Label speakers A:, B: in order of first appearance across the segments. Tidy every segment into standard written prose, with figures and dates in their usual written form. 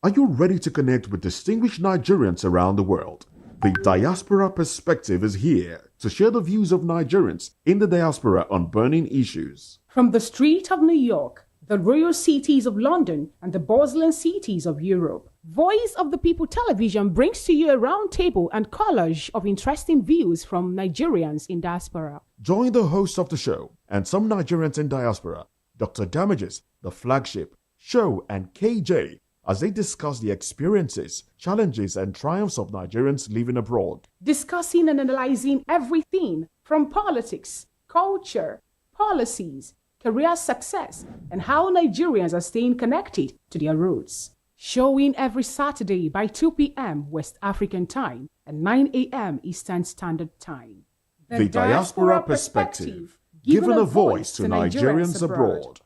A: Are you ready to connect with distinguished Nigerians around the world? The Diaspora Perspective is here to share the views of Nigerians in the diaspora on burning issues.
B: From the street of New York, the royal cities of London, and the bustling cities of Europe, Voice of the People Television brings to you a roundtable and collage of interesting views from Nigerians in diaspora.
A: Join the host of the show and some Nigerians in diaspora, Dr. Damages, the flagship, show, and KJ, as they discuss the experiences, challenges, and triumphs of Nigerians living abroad.
B: Discussing and analyzing everything from politics, culture, policies, career success, and how Nigerians are staying connected to their roots. Showing every Saturday by 2 p.m. West African Time and 9 a.m. Eastern Standard Time.
A: The Diaspora Perspective, giving a voice to Nigerians abroad.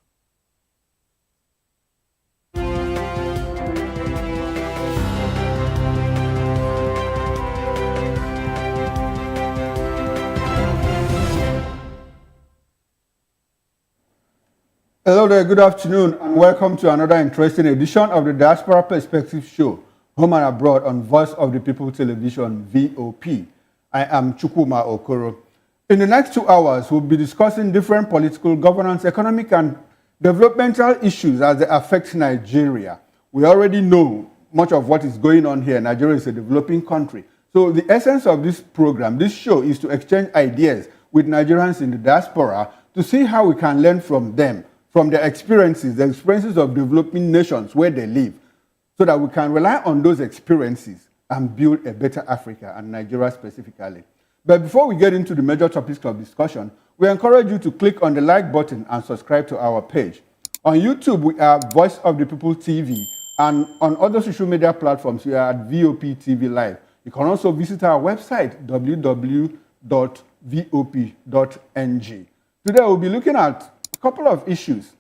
C: Hello there, good afternoon, and welcome to another interesting edition of the Diaspora Perspective Show, home and abroad on Voice of the People Television, VOP. I am Chukwuma Okoro. In the next 2 hours, we'll be discussing different political, governance, economic, and developmental issues as they affect Nigeria. We already know much of what is going on here. Nigeria is a developing country. So the essence of this program, this show, is to exchange ideas with Nigerians in the diaspora to see how we can learn from them, from their experiences, the experiences of developing nations where they live, so that we can rely on those experiences and build a better Africa, and Nigeria specifically. But before we get into the major topics of discussion, we encourage you to click on the like button and subscribe to our page. On YouTube, we are Voice of the People TV, and on other social media platforms, we are at VOP TV Live. You can also visit our website, www.vop.ng. Today, we'll be looking at a couple of issues.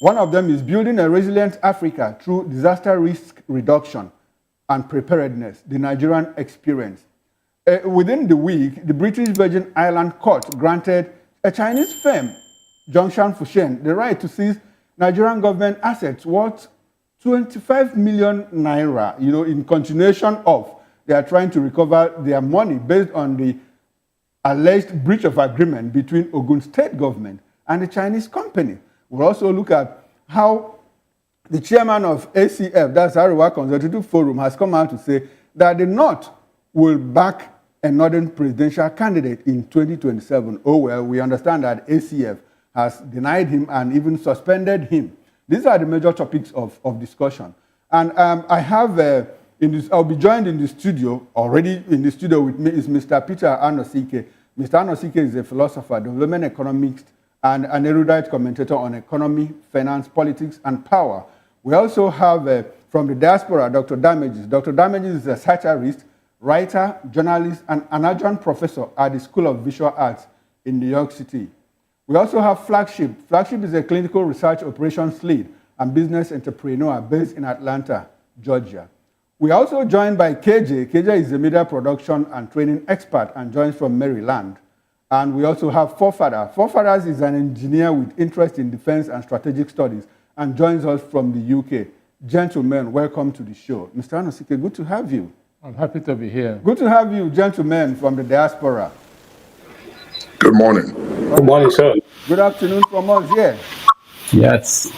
C: One of them is building a resilient Africa through disaster risk reduction and preparedness, the Nigerian experience. Within the week, the British Virgin Island Court granted a Chinese firm, Zhongshan Fushen, the right to seize Nigerian government assets worth 25 million naira, in continuation of they are trying to recover their money based on the alleged breach of agreement between Ogun State government and the Chinese company. We'll also look at how the chairman of ACF, that's Arewa Consultative Forum, has come out to say that the North will back a Northern presidential candidate in 2027. Oh, well, we understand that ACF has denied him and even suspended him. These are the major topics of discussion. And I have, I'll be joined in the studio, already in the studio with me is Mr. Peter Anosike. Mr. Anosike is a philosopher, development economist, and an erudite commentator on economy, finance, politics, and power. We also have, from the diaspora, Dr. Damages. Dr. Damages is a satirist, writer, journalist, and an adjunct professor at the School of Visual Arts in New York City. We also have Flagship. Flagship is a clinical research operations lead and business entrepreneur based in Atlanta, Georgia. We are also joined by KJ. KJ is a media production and training expert and joins from Maryland. And we also have Forefather. Forefathers is an engineer with interest in defense and strategic studies and joins us from the UK. Gentlemen, welcome to the show. Mr. Anosike, good to have you.
D: I'm happy to be here.
C: Good to have you, gentlemen, from the diaspora.
E: Good morning.
F: Good morning, sir.
C: Good afternoon from us here.
F: Yes.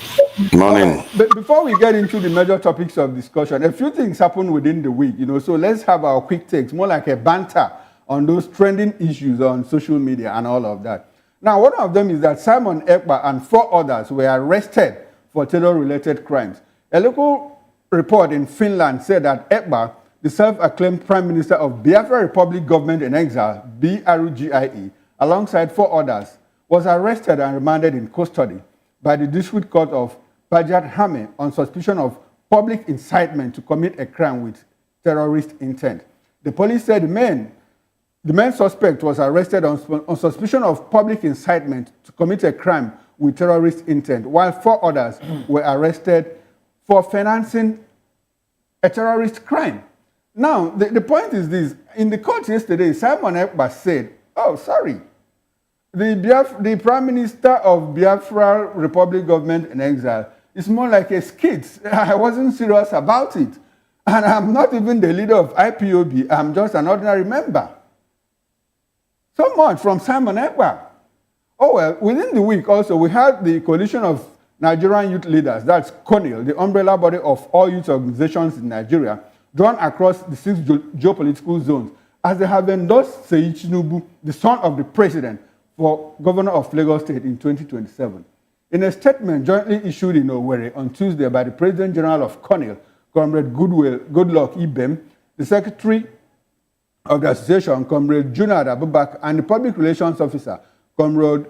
E: Morning.
C: But before we get into the major topics of discussion, a few things happened within the week, so let's have our quick takes, more like a banter on those trending issues on social media and all of that. Now, one of them is that Simon Ekpa and 4 others were arrested for terror-related crimes. A local report in Finland said that Ekpa, the self-acclaimed Prime Minister of Biafran Republic Government in Exile, BRGIE, alongside 4 others, was arrested and remanded in custody by the District Court of Bajat Hame on suspicion of public incitement to commit a crime with terrorist intent. The police said the main suspect was arrested on suspicion of public incitement to commit a crime with terrorist intent, while 4 others were arrested for financing a terrorist crime. Now, the point is this. In the court yesterday, Simon Ekpa said, oh, sorry, the Prime Minister of Biafra Republic Government in Exile It's more like a skit. I wasn't serious about it. And I'm not even the leader of IPOB. I'm just an ordinary member. So much from Simon Ekpa. Oh, well, within the week also, we had the coalition of Nigerian youth leaders, that's CONIL, the umbrella body of all youth organizations in Nigeria, drawn across the 6 geopolitical zones, as they have endorsed Seyi Tinubu, the son of the president, for governor of Lagos State in 2027. In a statement jointly issued in Owerri on Tuesday by the President General of CONIL, Comrade Goodluck Ibem, the Secretary of the Association, Comrade Junad Abubakar, and the Public Relations Officer, Comrade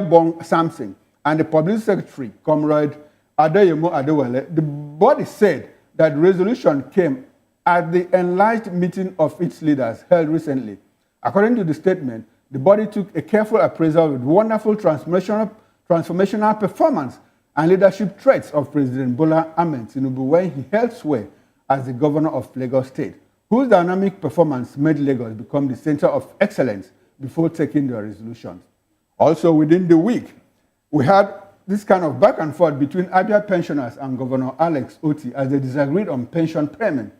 C: Bong Samson, and the Public Secretary, Comrade Adeyemo Adewale, the body said that the resolution came at the enlarged meeting of its leaders held recently. According to the statement, the body took a careful appraisal with wonderful transformational performance and leadership traits of President Bola Ahmed Tinubu when he held sway as the governor of Lagos State, whose dynamic performance made Lagos become the center of excellence before taking the resolutions. Also within the week, we had this kind of back and forth between Abia pensioners and Governor Alex Otti as they disagreed on pension payment.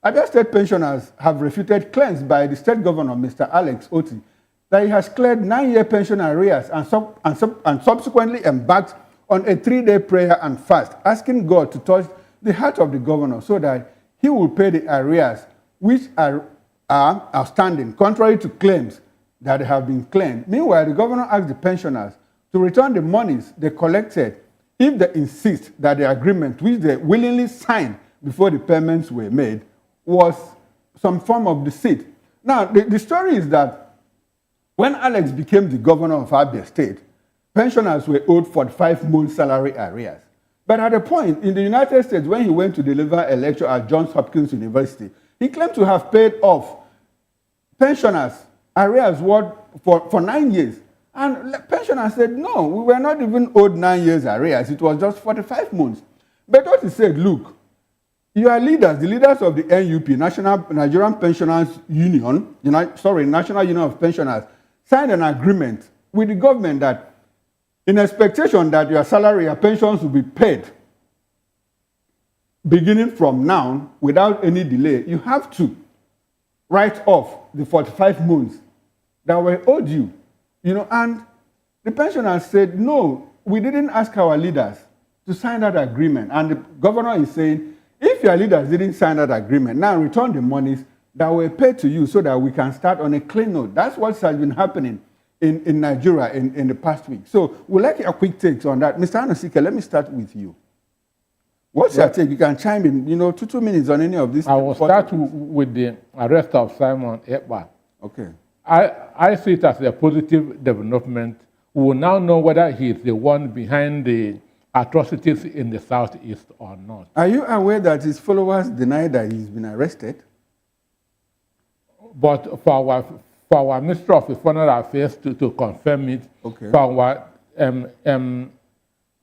C: Abia State pensioners have refuted claims by the state governor, Mr. Alex Otti, that he has cleared 9-year pension arrears and subsequently embarked on a 3-day prayer and fast, asking God to touch the heart of the governor so that he will pay the arrears which are outstanding, contrary to claims that have been claimed. Meanwhile, the governor asked the pensioners to return the monies they collected if they insist that the agreement which they willingly signed before the payments were made was some form of deceit. Now, the story is that when Alex became the governor of Abia State, pensioners were owed 45 months' salary arrears. But at a point in the United States, when he went to deliver a lecture at Johns Hopkins University, he claimed to have paid off pensioners' arrears for 9 years. And pensioners said, no, we were not even owed 9 years arrears. It was just 45 months. But what he said, look, your leaders, the leaders of the NUP, Nigerian Pensioners Union, National Union of Pensioners, signed an agreement with the government that in expectation that your salary, your pensions will be paid beginning from now without any delay, you have to write off the 45 months that were owed you. And the pensioners said, no, we didn't ask our leaders to sign that agreement. And the governor is saying, if your leaders didn't sign that agreement, now return the monies that were paid to you so that we can start on a clean note. That's what has been happening in Nigeria in the past week. So we'd like a quick take on that. Mr. Anosike, let me start with you. What's your take? You can chime in, 2 minutes on any of this.
F: I will start with the arrest of Simon Ekpa.
C: Okay.
F: I see it as a positive development. We will now know whether he is the one behind the atrocities in the southeast or not.
C: Are you aware that his followers deny that he's been arrested?
F: But for our Minister of Foreign Affairs to confirm it,
C: okay,
F: for our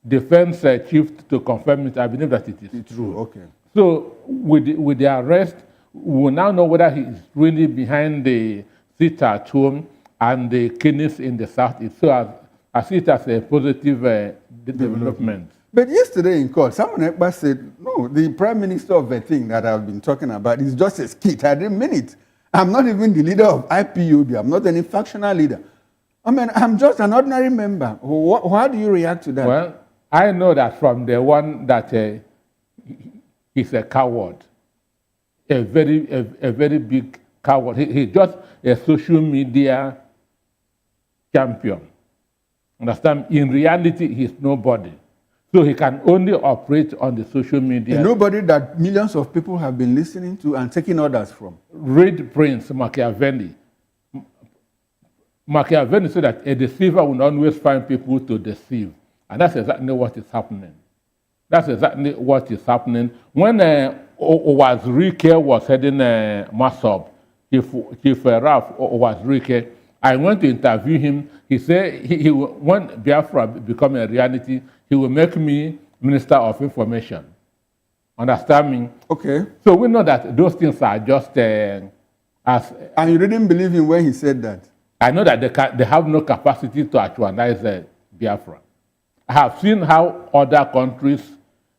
F: defense chief to confirm it, I believe that it is true.
C: Okay.
F: So with the arrest, we will now know whether he is really behind the sit at home and the killings in the southeast. So I see it as a positive development.
C: But yesterday in court, Simon Ekpa said, no, the prime minister of the thing that I've been talking about is just a skit. I didn't mean it. I'm not even the leader of IPOB. I'm not any factional leader. I'm just an ordinary member. How do you react to that?
F: Well, I know that from the one that he's a coward, a very big coward. He's just a social media champion. Understand? In reality, he's nobody. So he can only operate on the social media.
C: Nobody that millions of people have been listening to and taking orders from.
F: Read Prince Machiavelli. Machiavelli said that a deceiver will always find people to deceive. And that's exactly what is happening. That's exactly what is happening. When Owazirike was heading Masob, Chief Ralph Owazirike, I went to interview him. He said when Biafra become a reality, he will make me Minister of Information. Understand me?
C: Okay.
F: So we know that those things are just as...
C: And you didn't believe him when he said that?
F: I know that they have no capacity to actualize Biafra. I have seen how other countries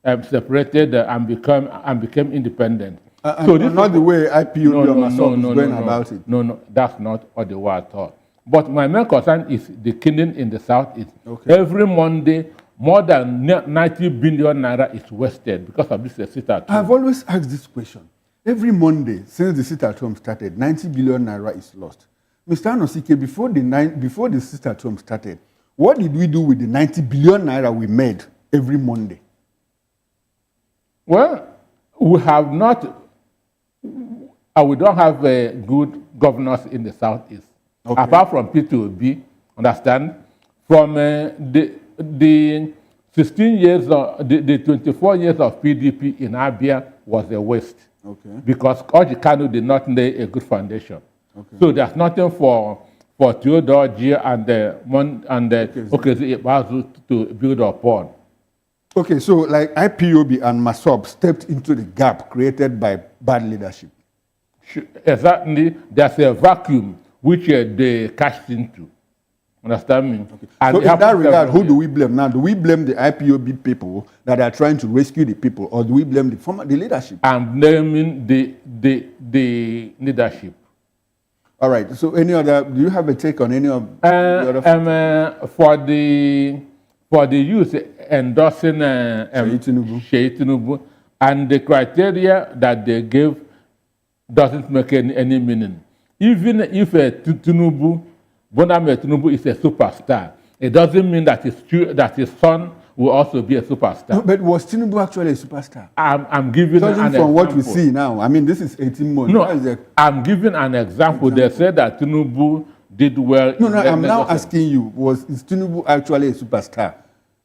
F: separated and became independent.
C: So this not the way IPOB or myself is going about it.
F: No, that's not what they were at all. But my main concern is the killing in the southeast.
C: Okay.
F: Every Monday, more than 90 billion naira is wasted because of this sit-at-home.
C: I've always asked this question. Every Monday since the sit-at-home started, 90 billion naira is lost. Mr. Anosike, before the sit-at-home started, what did we do with the 90 billion naira we made every Monday?
F: Well, we have not, we don't have good governors in the southeast.
C: Okay.
F: Apart from P2B, understand? From the 16 years, the 24 years of PDP in Abia was a waste.
C: Okay.
F: Because Orji Kanu did not lay a good foundation.
C: Okay.
F: So there's nothing for Theodore G and Ipob to build upon.
C: Okay, so like IPOB and MASOB stepped into the gap created by bad leadership.
F: Exactly, there's a vacuum which they cashed into. Understand me?
C: Okay.
F: And
C: so in that regard, who do we blame now? Do we blame the IPOB people that are trying to rescue the people, or do we blame the leadership?
F: I'm blaming the leadership.
C: All right. So do you have a take on any of the other?
F: For the youth endorsing
C: Sheyi
F: Tinubu, and the criteria that they gave doesn't make any meaning. Even if Tinubu, Boname Tinubu is a superstar, it doesn't mean that his son will also be a superstar.
C: No, but was Tinubu actually a superstar?
F: I'm giving an example.
C: From what we see now, I mean, this is 18 months.
F: No, I'm giving an example. They said that Tinubu did well.
C: No, I'm now asking you, is Tinubu actually a superstar?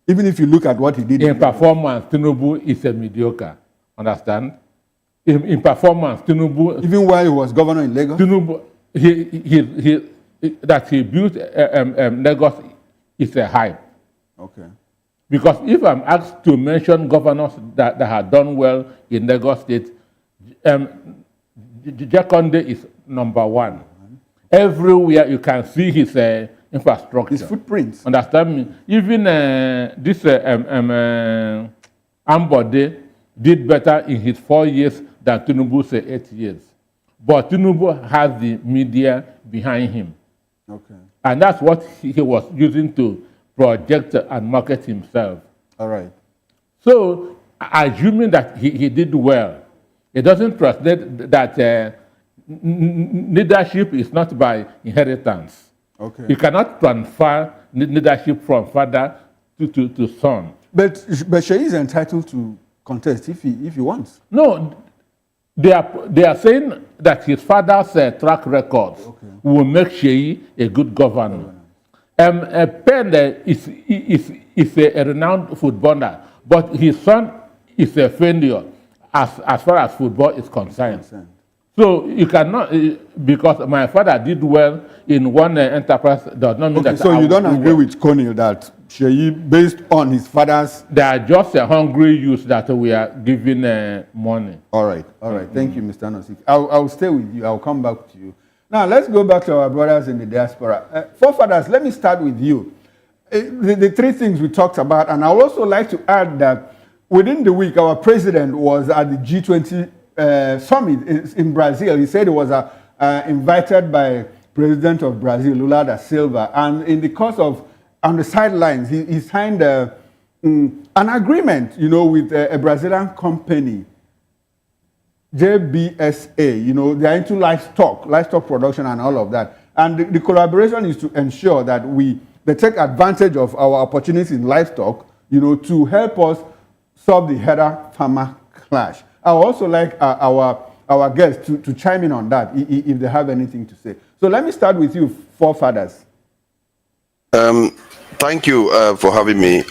C: Even if you look at what he did.
F: In performance, Tinubu is a mediocre. Understand? In performance, Tinubu...
C: Even while he was governor in Lagos?
F: Tinubu, that he built Lagos is a hype.
C: Okay.
F: Because if I'm asked to mention governors that have done well in Lagos State, Jakonde is number one. Everywhere you can see his infrastructure.
C: His footprints.
F: Understand me? Even this Ambode did better in his 4 years than Tinubu's 8 years. But Tinubu has the media behind him.
C: Okay.
F: And that's what he was using to project and market himself.
C: All right.
F: So, assuming that he did well, it doesn't translate that leadership is not by inheritance.
C: Okay.
F: You cannot transfer leadership from father to son.
C: But Sheyi is entitled to contest if he wants.
F: No, they are saying that his father's track record will make Sheyi a good governor. Penn is a renowned footballer, but his son is a failure as far as football is concerned. So you cannot, because my father did well in one enterprise, does not mean that.
C: So you don't agree with Cornel that Sheyi, based on his father's...
F: They are just a hungry youth that we are giving money.
C: All right. Thank you, Mr. Anosike. I'll stay with you. I'll come back to you. Now, let's go back to our brothers in the diaspora. Forefathers, let me start with you. The three things we talked about, and I would also like to add that within the week, our president was at the G20 summit in Brazil. He said he was invited by President of Brazil, Lula da Silva, and in the course of, on the sidelines, he signed an agreement, with a Brazilian company, JBSA. They are into livestock production and all of that. And the collaboration is to ensure that they take advantage of our opportunities in livestock, to help us solve the herder-farmer clash. I would also like our guests to chime in on that if they have anything to say. So let me start with you, Forefathers.
E: Thank you for having me.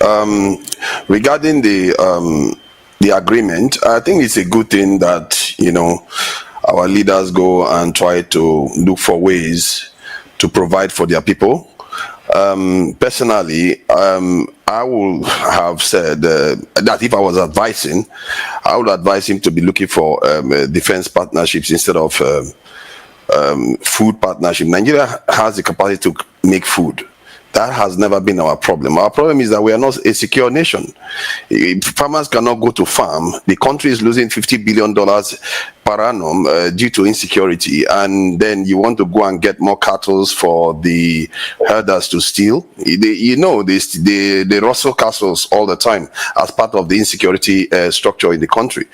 E: Regarding the agreement, I think it's a good thing that our leaders go and try to look for ways to provide for their people. Personally, I would have said that if I was advising, I would advise him to be looking for defense partnerships instead of food partnership. Nigeria has the capacity to make food. That has never been our problem. Our problem is that we are not a secure nation. If farmers cannot go to farm, the country is losing $50 billion per annum due to insecurity, and then you want to go and get more cattle for the herders to steal. They rustle castles all the time as part of the insecurity structure in the country,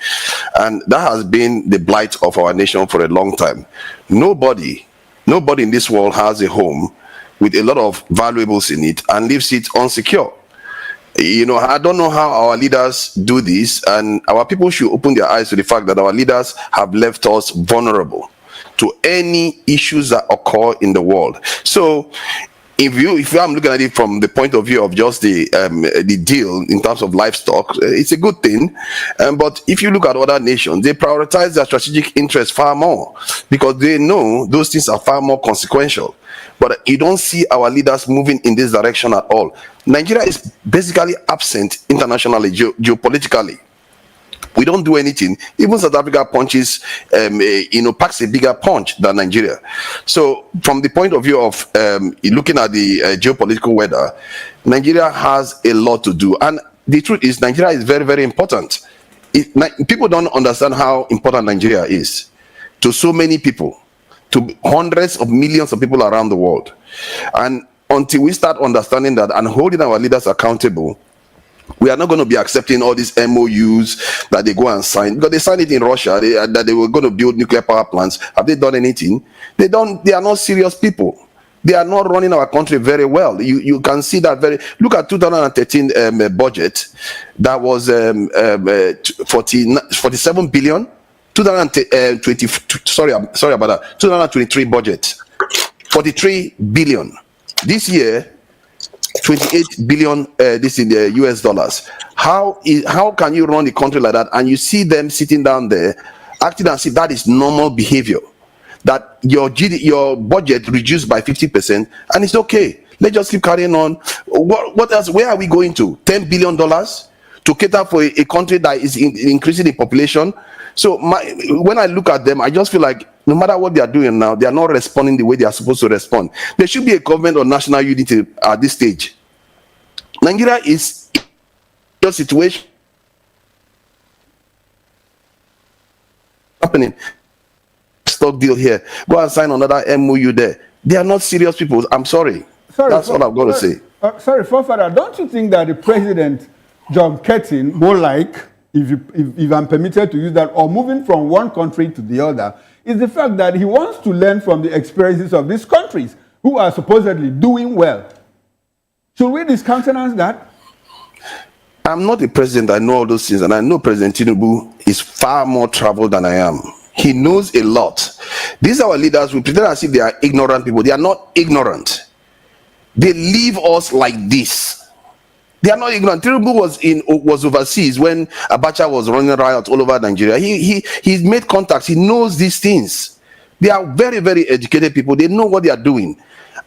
E: and that has been the blight of our nation for a long time. Nobody in this world has a home with a lot of valuables in it and leaves it unsecure. I don't know how our leaders do this, and our people should open their eyes to the fact that our leaders have left us vulnerable to any issues that occur in the world. So if I'm looking at it from the point of view of just the deal in terms of livestock, it's a good thing. But if you look at other nations, they prioritize their strategic interests far more because they know those things are far more consequential. But you don't see our leaders moving in this direction at all. Nigeria is basically absent internationally, geopolitically. We don't do anything. Even South Africa punches, packs a bigger punch than Nigeria. So from the point of view of looking at the geopolitical weather, Nigeria has a lot to do. And the truth is, Nigeria is very, very important. People don't understand how important Nigeria is to so many people, to hundreds of millions of people around the world. And until we start understanding that and holding our leaders accountable, we are not going to be accepting all these MOUs that they go and sign, because they signed it in Russia that they were going to build nuclear power plants. Have they done anything? They are not serious people. They are not running our country very well. You can see that look at 2013 budget. That was 47 billion. 2023 budget, 43 billion. This year, 28 billion. This in the US dollars. How can you run the country like that? And you see them sitting down there, acting as if that is normal behavior. That your budget reduced by 50%, and it's okay. Let's just keep carrying on. What else? Where are we going to? $10 billion to cater for a country that is increasing in population. So when I look at them, I just feel like no matter what they are doing now, they are not responding the way they are supposed to respond. There should be a government of national unity at this stage. Nigeria is in a situation happening. Stock deal here. Go and sign another MOU there. They are not serious people. I'm sorry. That's all I'm going to say.
C: Sorry, Forefather, don't you think that the president, John Keating, more like, if I'm permitted to use that, or moving from one country to the other, is the fact that he wants to learn from the experiences of these countries who are supposedly doing well? Should we discountenance that?
E: I'm not a president. I know all those things, and I know President Tinubu is far more traveled than I am. He knows a lot. These are our leaders. We pretend as if they are ignorant people. They are not ignorant. They leave us like this. They are not ignorant. Tinubu was overseas when Abacha was running riots all over Nigeria. He's made contacts. He knows these things. They are very, very educated people. They know what they are doing.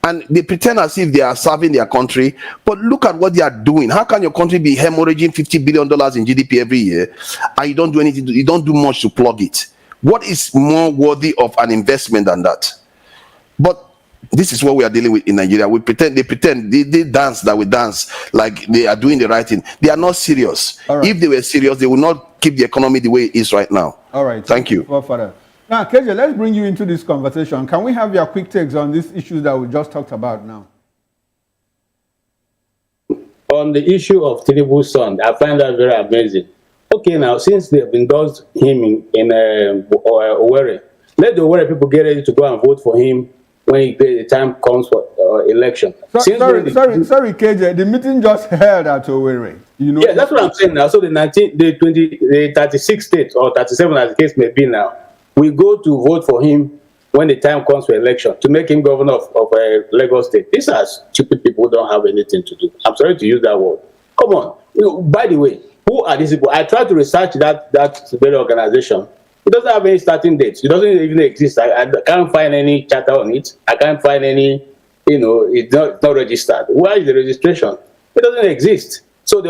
E: And they pretend as if they are serving their country. But look at what they are doing. How can your country be hemorrhaging $50 billion in GDP every year and you don't do anything? You don't do much to plug it. What is more worthy of an investment than that? But this is what we are dealing with in Nigeria. They pretend they dance that we dance like they are doing the right thing. They are not serious. Right. If they were serious, they would not keep the economy the way it is right now. All right. Thank you.
C: Father. Now, KJ, let's bring you into this conversation. Can we have your quick takes on these issues that we just talked about now?
D: On the issue of Tinubu's son, I find that very amazing. Okay, now, since they've endorsed him in Owerri, let the Owerri people get ready to go and vote for him when the time comes for election.
C: Sorry, KJ, the meeting just held at Owerri.
D: Yeah, that's what I'm saying now. So the 36 states, or 37 as the case may be now, we go to vote for him when the time comes for election to make him governor of Lagos State. These are stupid people who don't have anything to do. I'm sorry to use that word. Come on. By the way, who are these people? I tried to research that very organization. It doesn't have any starting dates. It doesn't even exist. I can't find any charter on it. I can't find any, it's not registered. Where is the registration? It doesn't exist. So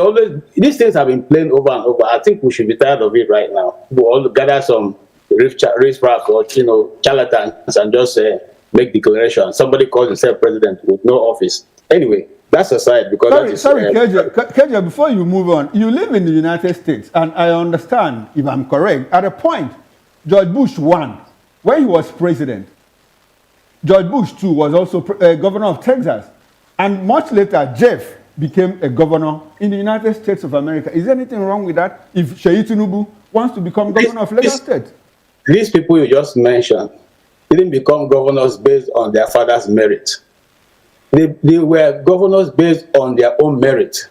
D: these things have been playing over and over. I think we should be tired of it right now. We'll all gather some riffraff or, charlatans and just make declarations. Somebody calls himself president with no office. Anyway, That's aside because
C: sorry, KJ, before you move on, you live in the United States, and I understand, if I'm correct, at a point, George Bush won when he was president. George Bush, too, was also governor of Texas. And much later, Jeff became a governor in the United States of America. Is there anything wrong with that if Seyi Tinubu wants to become governor of Lagos State?
D: These people you just mentioned didn't become governors based on their father's merit. They were governors based on their own merit.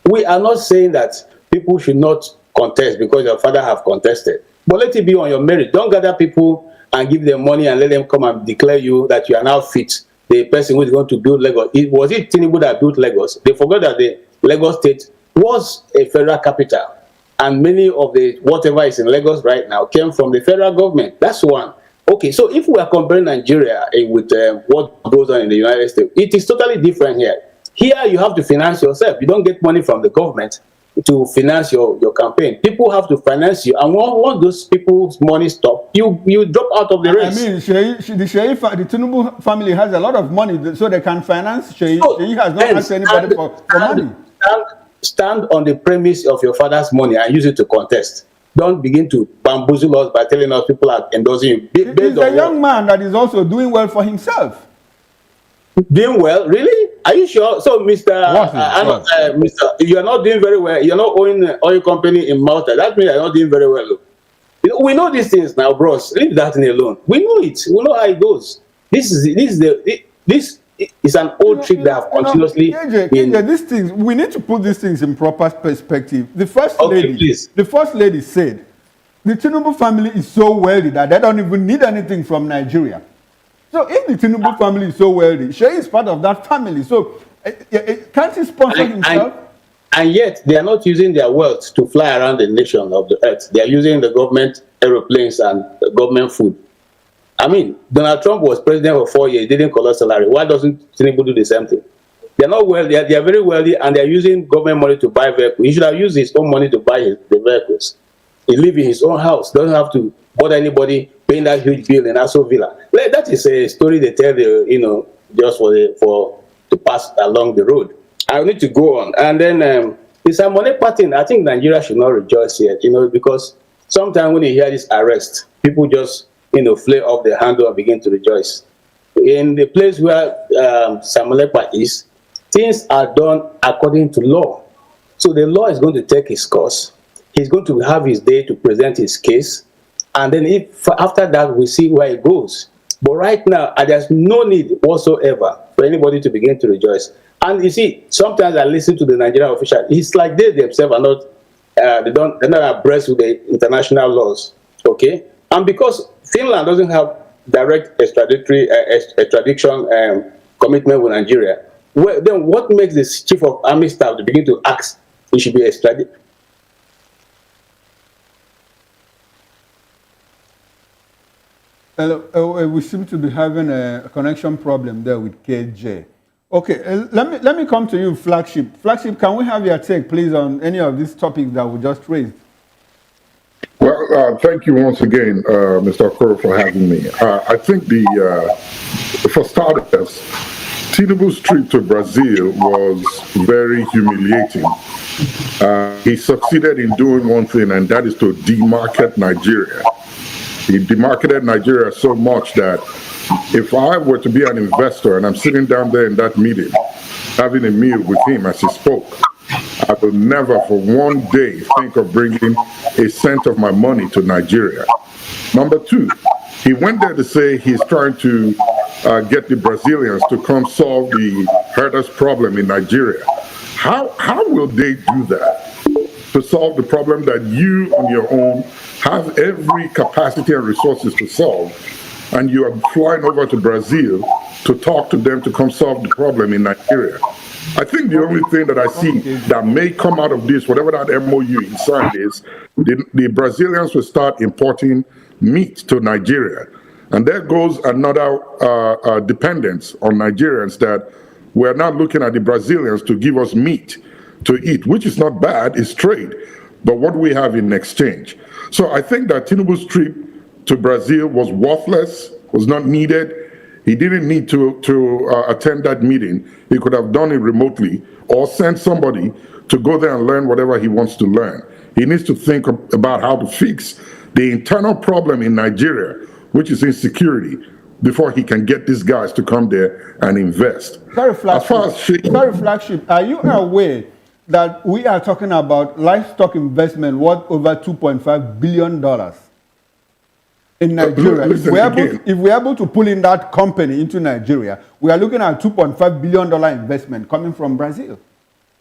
D: We are not saying that people should not contest because your father have contested. But let it be on your merit. Don't gather people and give them money and let them come and declare you that you are now fit, the person who is going to build Lagos. Was it Tinubu that built Lagos? They forgot that the Lagos State was a federal capital. And many of the whatever is in Lagos right now came from the federal government. That's one. Okay, so if we are comparing Nigeria with what goes on in the United States, it is totally different here. Here you have to finance yourself. You don't get money from the government to finance your campaign. People have to finance you, and once those people's money stop, you drop out of the race.
C: I mean, the Tinubu family has a lot of money, so they can finance Seyi.
D: So,
C: Seyi has not asked anybody for money.
D: Stand on the premise of your father's money and use it to contest. Don't begin to bamboozle us by telling us people are endorsing you.
C: He's a young man that is also doing well for himself.
D: Doing well? Really? Are you sure? So, Mr. You are not doing very well. You're not owning an oil company in Malta. That means you're not doing very well. You know, we know these things now, bros. Leave that thing alone. We know it. We know how it goes. This is an old trick that have continuously
C: KJ, these things, we need to put these things in proper perspective. The first lady said the Tinubu family is so wealthy that they don't even need anything from Nigeria. So if the Tinubu family is so wealthy, Seyi is part of that family. So can't he sponsor himself?
D: And yet they are not using their wealth to fly around the nation of the earth. They are using the government aeroplanes and the government food. I mean, Donald Trump was president for 4 years, didn't collect salary. Why doesn't Tinubu do the same thing? They're not wealthy, they are very wealthy, and they're using government money to buy vehicles. He should have used his own money to buy the vehicles. He lives in his own house, doesn't have to bother anybody paying that huge bill in Aso Villa. That is a story they tell, just to pass along the road. I need to go on. And then it's a money pattern. I think Nigeria should not rejoice yet, because sometimes when you hear this arrest, people just flare off the handle and begin to rejoice. In the place where Samalepa is, things are done according to law. So the law is going to take its course. He's going to have his day to present his case. And then after that, we see where it goes. But right now, there's no need whatsoever for anybody to begin to rejoice. And you see, sometimes I listen to the Nigerian officials. It's like they themselves are not, they're not abreast with the international laws. Okay? And because Finland doesn't have direct extradition commitment with Nigeria, then what makes the chief of army staff to begin to ask he should be extradited?
C: Hello, we seem to be having a connection problem there with KJ. Okay, let me come to you, Flagship. Flagship, can we have your take, please, on any of these topics that we just raised?
G: Well, thank you once again, Mr. Okoro, for having me. I think for starters, Tinubu's trip to Brazil was very humiliating. He succeeded in doing one thing, and that is to demarket Nigeria. He demarketed Nigeria so much that if I were to be an investor and I'm sitting down there in that meeting, having a meal with him as he spoke, I will never for one day think of bringing a cent of my money to Nigeria. Number two, he went there to say he's trying to get the Brazilians to come solve the herders' problem in Nigeria. How will they do that to solve the problem that you on your own have every capacity and resources to solve, and you are flying over to Brazil to talk to them to come solve the problem in Nigeria? I think the only thing that I see that may come out of this, whatever that MOU he signed is, the Brazilians will start importing meat to Nigeria. And there goes another dependence on Nigerians, that we're not looking at the Brazilians to give us meat to eat, which is not bad, it's trade, but what we have in exchange. So I think that Tinubu's trip to Brazil was worthless, was not needed. He didn't need to attend that meeting. He could have done it remotely or send somebody to go there and learn whatever he wants to learn. He needs to think about how to fix the internal problem in Nigeria, which is insecurity, before he can get these guys to come there and invest.
C: Sorry, Flagship, are you aware that we are talking about livestock investment worth over $2.5 billion in Nigeria? If we're able to pull in that company into Nigeria, we are looking at $2.5 billion investment coming from Brazil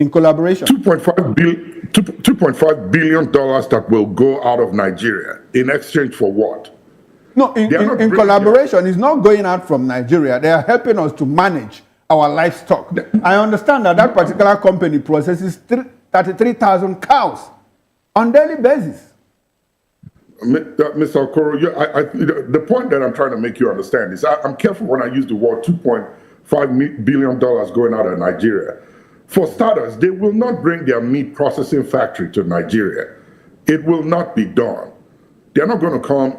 C: in collaboration.
G: $2.5 billion that will go out of Nigeria in exchange for what?
C: No, in collaboration, it's not going out from Nigeria. They are helping us to manage our livestock. I understand that particular company processes 33,000 cows on daily basis.
G: Mr. Okoro, the point that I'm trying to make you understand is I'm careful when I use the word $2.5 billion going out of Nigeria. For starters, they will not bring their meat processing factory to Nigeria. It will not be done. They're not going to come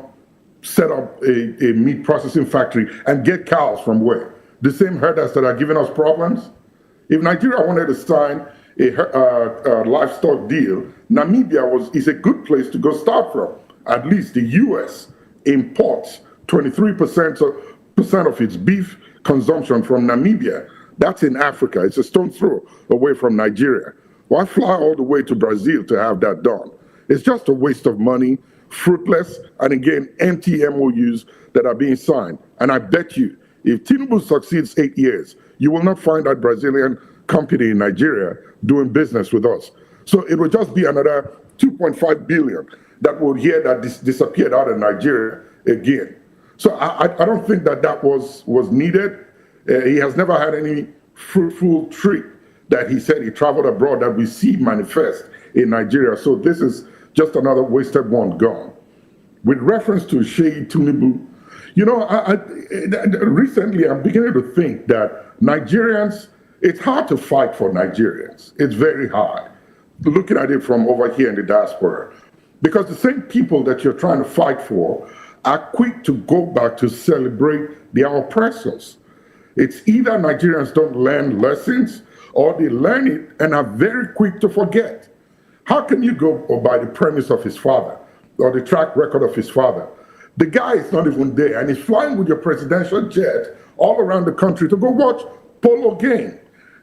G: set up a meat processing factory and get cows from where? The same herders that are giving us problems? If Nigeria wanted to sign a livestock deal, Namibia is a good place to go start from. At least the U.S. imports 23% of its beef consumption from Namibia. That's in Africa. It's a stone's throw away from Nigeria. Why fly all the way to Brazil to have that done? It's just a waste of money, fruitless, and again, empty MOUs that are being signed. And I bet you, if Tinubu succeeds 8 years, you will not find that Brazilian company in Nigeria doing business with us. So it will just be another 2.5 billion that will hear that disappeared out of Nigeria again. So I don't think that was needed. He has never had any fruitful trip that he said he traveled abroad that we see manifest in Nigeria. So this is just another wasted one gone. With reference to Sheyi Tinubu, recently I'm beginning to think that Nigerians, it's hard to fight for Nigerians. It's very hard, looking at it from over here in the diaspora. Because the same people that you're trying to fight for are quick to go back to celebrate their oppressors. It's either Nigerians don't learn lessons or they learn it and are very quick to forget. How can you go by the premise of his father or the track record of his father? The guy is not even there and he's flying with your presidential jet all around the country to go watch polo game.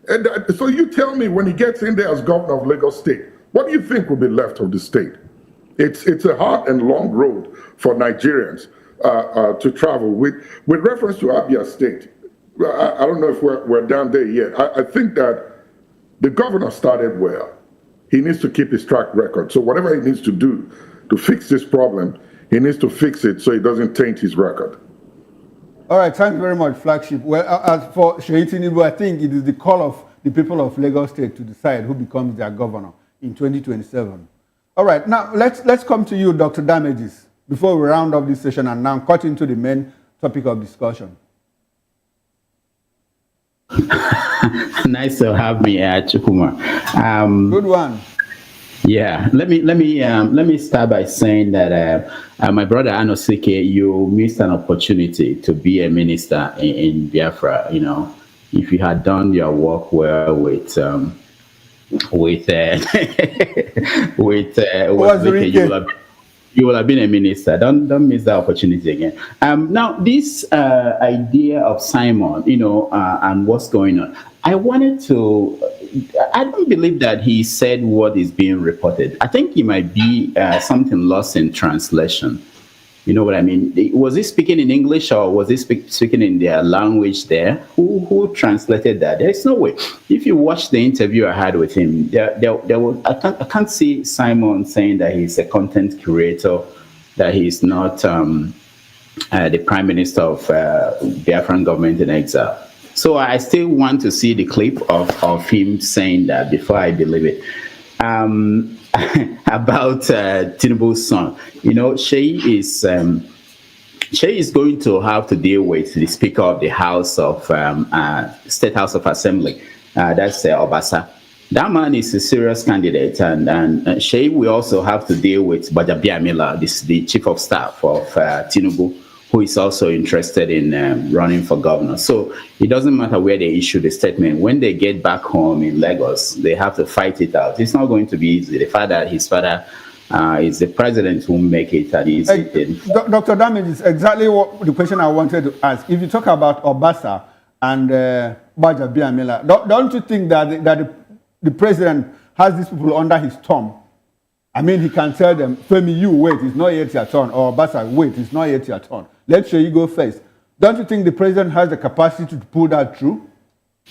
G: And so you tell me, when he gets in there as governor of Lagos State, what do you think will be left of the state? It's a hard and long road for Nigerians to travel. With reference to Abia State, I don't know if we're down there yet. I think that the governor started well. He needs to keep his track record. So whatever he needs to do to fix this problem, he needs to fix it so it doesn't taint his record.
C: All right, thanks very much, Flagship. Well, as for Sheyi Tinubu, I think it is the call of the people of Lagos State to decide who becomes their governor in 2027. All right, now let's come to you, Dr. Damages, before we round up this session and now cut into the main topic of discussion.
H: Nice to have me, Chukuma.
C: Good one.
H: Yeah, let me start by saying that my brother Anosike, you missed an opportunity to be a minister in Biafra. You know, if you had done your work well with you will have been a minister. Don't miss that opportunity again. Now, this idea of Simon, and what's going on. I don't believe that he said what is being reported. I think he might be something lost in translation. You know what I mean? Was he speaking in English or was he speaking in their language there? Who translated that? There's no way. If you watch the interview I had with him, I can't see Simon saying that he's a content curator, that he's not the prime minister of Biafran government in exile. So I still want to see the clip of him saying that before I believe it. About Tinubu's son, Sheyi is going to have to deal with the Speaker of the House of State House of Assembly. That's Obasa. That man is a serious candidate, and Sheyi will also have to deal with Bajabiamila, the Chief of Staff of Tinubu, who is also interested in running for governor. So it doesn't matter where they issue the statement. When they get back home in Lagos, they have to fight it out. It's not going to be easy. His father is the president who make it an easy thing.
C: Dr. Damage is exactly what the question I wanted to ask. If you talk about Obasa and Baja Biamila, don't you think that the president has these people under his thumb? I mean, he can tell them, Femi, you wait, it's not yet your turn. Or Obasa, wait, it's not yet your turn. Let's show you go first. Don't you think the president has the capacity to pull that through?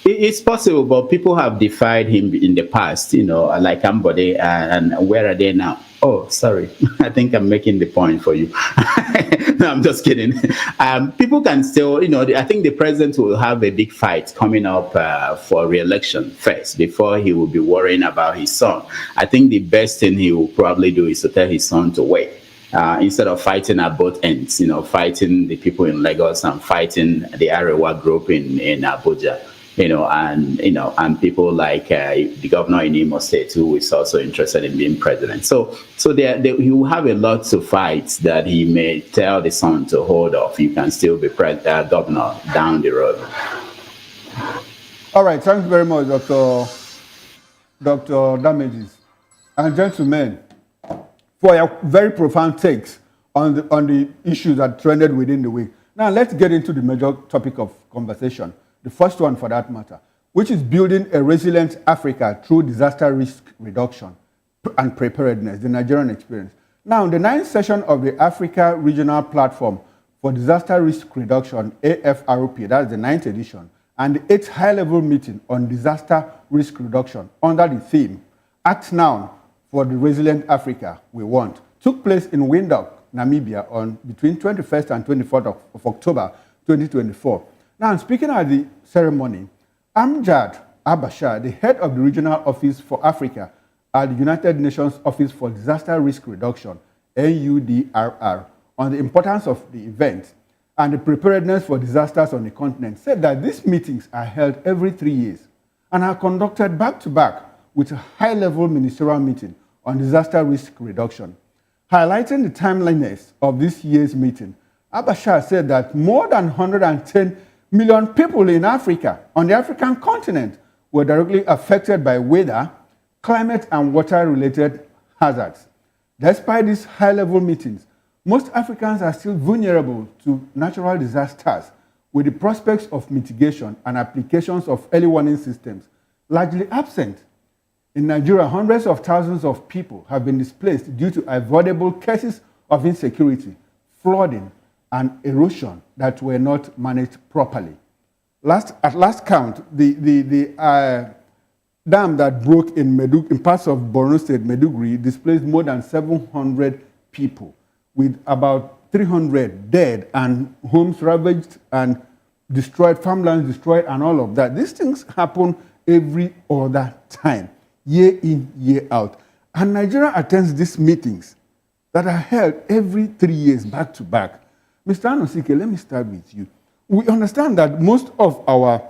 H: It's possible, but people have defied him in the past, like Ambode, and where are they now? Oh, sorry. I think I'm making the point for you. No, I'm just kidding. People can still, I think the president will have a big fight coming up for re-election first before he will be worrying about his son. I think the best thing he will probably do is to tell his son to wait. Instead of fighting at both ends, fighting the people in Lagos and fighting the Arewa group in Abuja. And people like the governor in Imo State, who is also interested in being president. So he will have a lot to fight that he may tell the son to hold off. You can still be governor down the road.
C: All right, thank you very much, Dr. Damages. And gentlemen, for your very profound takes on the issues that trended within the week. Now let's get into the major topic of conversation. The first one for that matter, which is building a resilient Africa through disaster risk reduction and preparedness, the Nigerian experience. Now, the 9th session of the Africa Regional Platform for Disaster Risk Reduction, AFRP, that's the 9th edition, and the 8th high-level meeting on disaster risk reduction under the theme, Act Now for the Resilient Africa We Want, took place in Windhoek, Namibia on between 21st and 24th of October 2024. Now, speaking at the ceremony, Amjad Abashar, the head of the Regional Office for Africa at the United Nations Office for Disaster Risk Reduction, NUDRR, on the importance of the event and the preparedness for disasters on the continent, said that these meetings are held every 3 years and are conducted back-to-back with a high-level ministerial meeting on disaster risk reduction. Highlighting the timeliness of this year's meeting, Abashar said that more than 110 million people in Africa, on the African continent, were directly affected by weather, climate, and water-related hazards. Despite these high-level meetings, most Africans are still vulnerable to natural disasters, with the prospects of mitigation and applications of early warning systems largely absent. In Nigeria, hundreds of thousands of people have been displaced due to avoidable cases of insecurity, flooding, and erosion that were not managed properly. At last count, the dam that broke in parts of Borno State, Maiduguri, displaced more than 700 people, with about 300 dead and homes ravaged and destroyed, farmlands destroyed, and all of that. These things happen every other time, year in, year out. And Nigeria attends these meetings that are held every 3 years, back to back. Mr. Anosike, let me start with you. We understand that most of our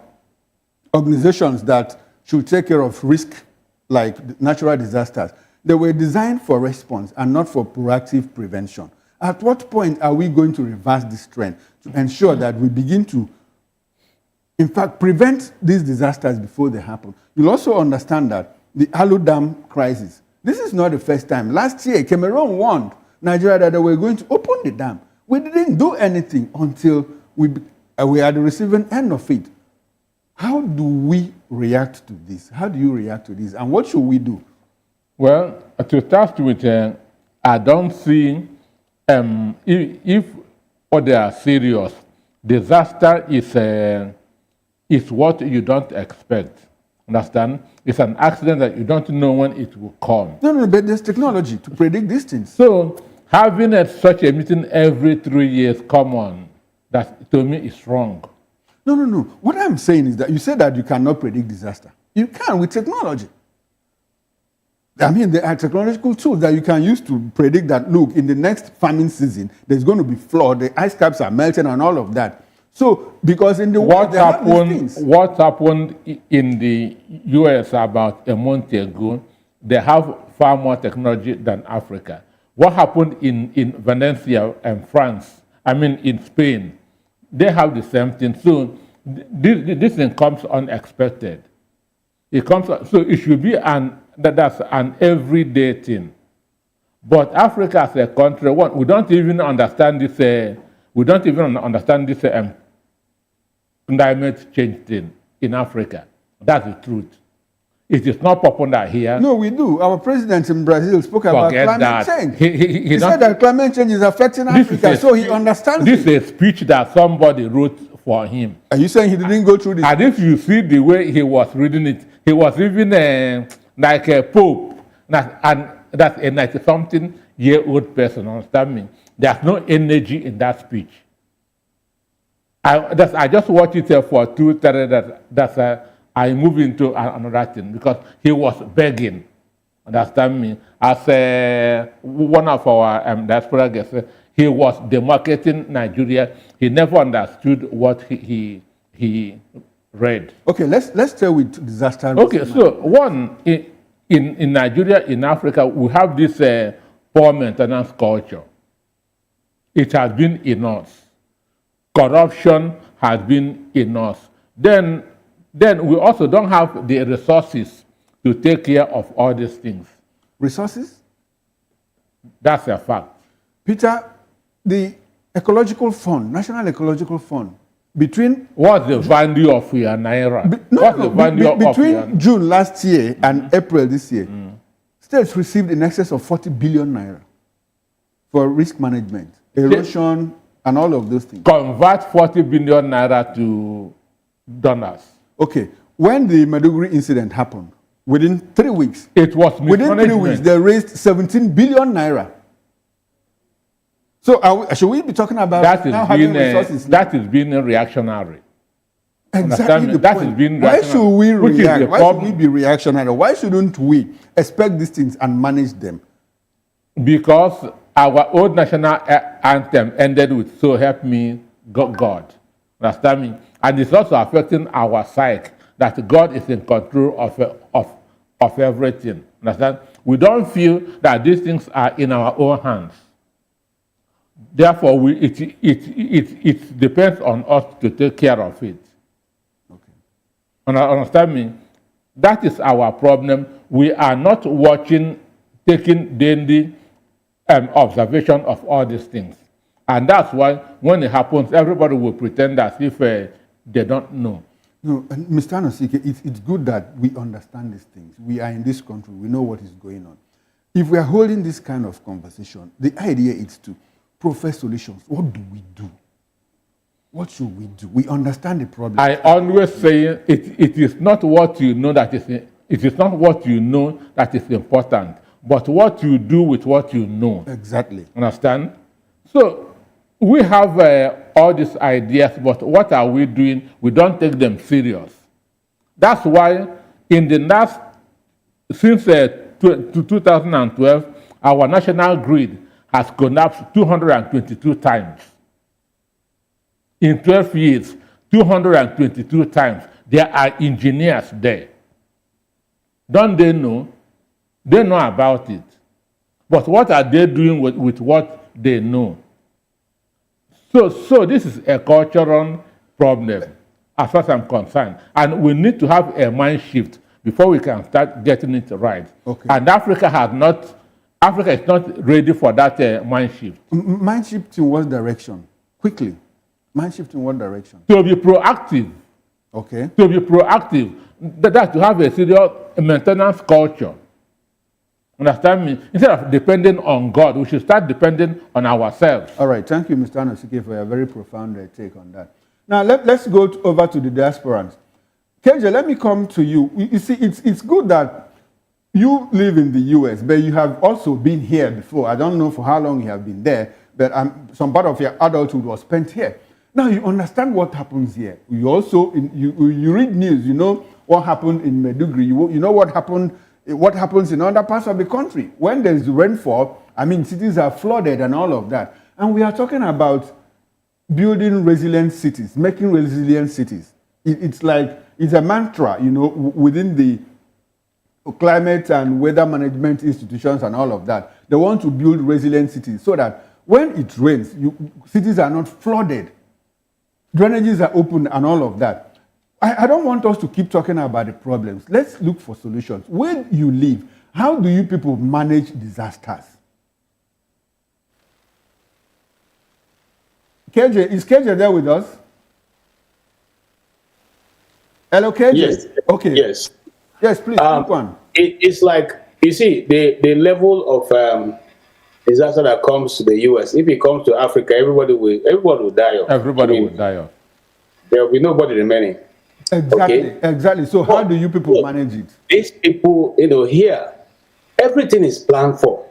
C: organizations that should take care of risk, like natural disasters, they were designed for response and not for proactive prevention. At what point are we going to reverse this trend to ensure that we begin to, in fact, prevent these disasters before they happen? You'll also understand that the Alu Dam crisis, this is not the first time. Last year, Cameroon warned Nigeria that they were going to open the dam. We didn't do anything until we are at the receiving end of it. How do we react to this? How do you react to this? And what should we do?
F: Well, to start with, I don't see if they are serious. Disaster is what you don't expect. Understand? It's an accident that you don't know when it will come.
C: No, but there's technology to predict these things.
F: So having such a meeting every 3 years, come on, that to me is wrong.
C: No. What I'm saying is that you said that you cannot predict disaster. You can with technology. I mean, there are technological tools that you can use to predict that, look, in the next farming season, there's going to be flood, the ice caps are melting and all of that. So, because in the
F: what happened in the US about a month ago, they have far more technology than Africa. What happened in Valencia and France I mean, in Spain, they have the same thing. So this thing comes unexpected. It comes, so it should be that's an everyday thing. But Africa as a country, we don't even understand this. We don't even understand this climate change thing in Africa. That's the truth. It is not popular here.
C: No, we do. Our president in Brazil spoke about climate change. He said that climate change is affecting Africa, so he understands
F: this is a speech that somebody wrote for him.
C: Are you saying he didn't go through this?
F: And if you see the way he was reading it, he was even like a pope. And that's a 90-something-year-old person, understand me? There's no energy in that speech. I just watched it for 2-3 I move into another thing because he was begging, understand me? As one of our diaspora guests, he was demarcating Nigeria. He never understood what he read.
C: Okay, let's stay with disaster.
F: Okay, so one, in Nigeria, in Africa, we have this poor maintenance culture. It has been in us. Corruption has been in us. Then we also don't have the resources to take care of all these things.
C: Resources?
F: That's a fact.
C: Peter, the ecological fund, National Ecological Fund, between...
F: What's the value of your naira?
C: Between June last year and April this year, states received in excess of 40 billion naira for risk management, erosion, and all of those things.
F: Convert 40 billion naira to dollars.
C: Okay, when the Maiduguri incident happened, within 3 weeks,
F: it was
C: within 3 weeks, they raised 17 billion naira. So should we be talking about having resources?
F: That is being reactionary.
C: Exactly the point. Why should we react? Why should we be reactionary? Why shouldn't we expect these things and manage them?
F: Because our old national anthem ended with "So help me, God." Understand me? And it's also affecting our psyche that God is in control of everything. Understand? We don't feel that these things are in our own hands. Therefore, it depends on us to take care of it.
C: Okay.
F: Understand me? That is our problem. We are not taking daily observation of all these things. And that's why when it happens, everybody will pretend as if they don't know.
C: No, Mr. Anosike, it's good that we understand these things. We are in this country. We know what is going on. If we are holding this kind of conversation, the idea is to profess solutions. What do we do? What should we do? We understand the problem.
F: I always say it is not what you know that is important, but what you do with what you know.
C: Exactly.
F: Understand? So we have all these ideas, but what are we doing? We don't take them serious. That's why since 2012, our national grid has collapsed 222 times. In 12 years, 222 times. There are engineers there. Don't they know? They know about it. But what are they doing with what they know? So this is a cultural problem, as far as I'm concerned. And we need to have a mind shift before we can start getting it right.
C: Okay.
F: And Africa is not ready for that mind shift.
C: Mind shift in what direction? Quickly. Mind shift in what direction?
F: To be proactive.
C: Okay.
F: To be proactive. That's to have a serious maintenance culture. Understand me? Instead of depending on God, we should start depending on ourselves.
C: All right. Thank you, Mr. Anosike, for a very profound take on that. Now, let's go over to the diasporans. KJ, let me come to you. You see, it's good that you live in the U.S., but you have also been here before. I don't know for how long you have been there, but some part of your adulthood was spent here. Now, you understand what happens here. You also, you read news, you know what happened in Maiduguri. You know what happens in other parts of the country. When there's rainfall, I mean, cities are flooded and all of that. And we are talking about building resilient cities, making resilient cities. It's a mantra, you know, within the climate and weather management institutions and all of that. They want to build resilient cities so that when it rains, cities are not flooded. Drainages are open and all of that. I don't want us to keep talking about the problems. Let's look for solutions. Where you live, how do you people manage disasters? KJ, is KJ there with us? Hello, KJ?
D: Yes.
C: Okay.
D: Yes.
C: Yes, please, quick one.
D: It's like, you see, the level of disaster that comes to the US, if it comes to Africa, everybody will die off.
F: Everybody will die off.
D: There will be nobody remaining.
C: Exactly,
D: Okay?
C: exactly. So how do you people manage it?
D: These people, here, everything is planned for.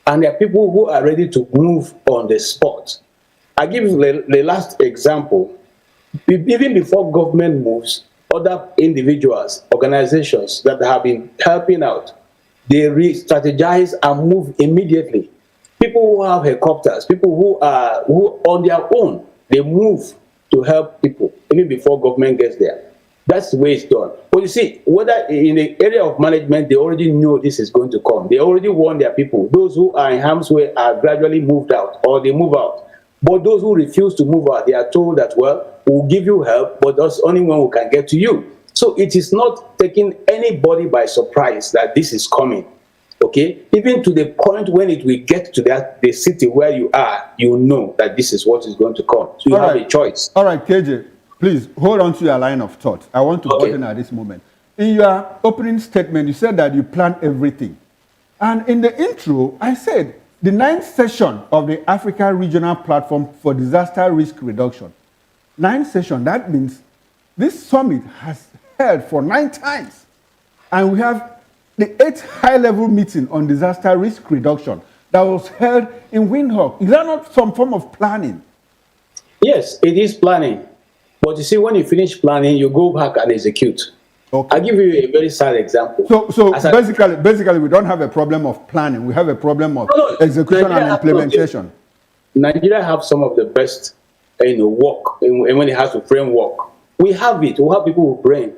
D: And there are people who are ready to move on the spot. I give you the last example. Even before government moves, other individuals, organizations that have been helping out, they re-strategize and move immediately. People who have helicopters, people who on their own, they move to help people, even before government gets there. That's the way it's done. But you see, whether in the area of management, they already know this is going to come. They already warn their people. Those who are in harm's way are gradually moved out, or they move out. But those who refuse to move out, they are told that, well, we'll give you help, but that's only one who can get to you. So it is not taking anybody by surprise that this is coming. Okay? Even to the point when it will get to the city where you are, you know that this is what is going to come. So you have a choice.
C: All right, KJ, please hold on to your line of thought. I want to button at this moment. In your opening statement, you said that you plan everything. And in the intro, I said the 9th session of the Africa Regional Platform for Disaster Risk Reduction. 9th session, that means this summit has held for 9 times. And we have the 8th high-level meeting on disaster risk reduction that was held in Windhoek. Is that not some form of planning?
D: Yes, it is planning. But you see, when you finish planning, you go back and execute.
C: Okay.
D: I'll give you a very sad example.
C: So basically, we don't have a problem of planning. We have a problem of execution and implementation.
D: Nigeria have some of the best, work, and when it has to framework. We have it. We have people with brain.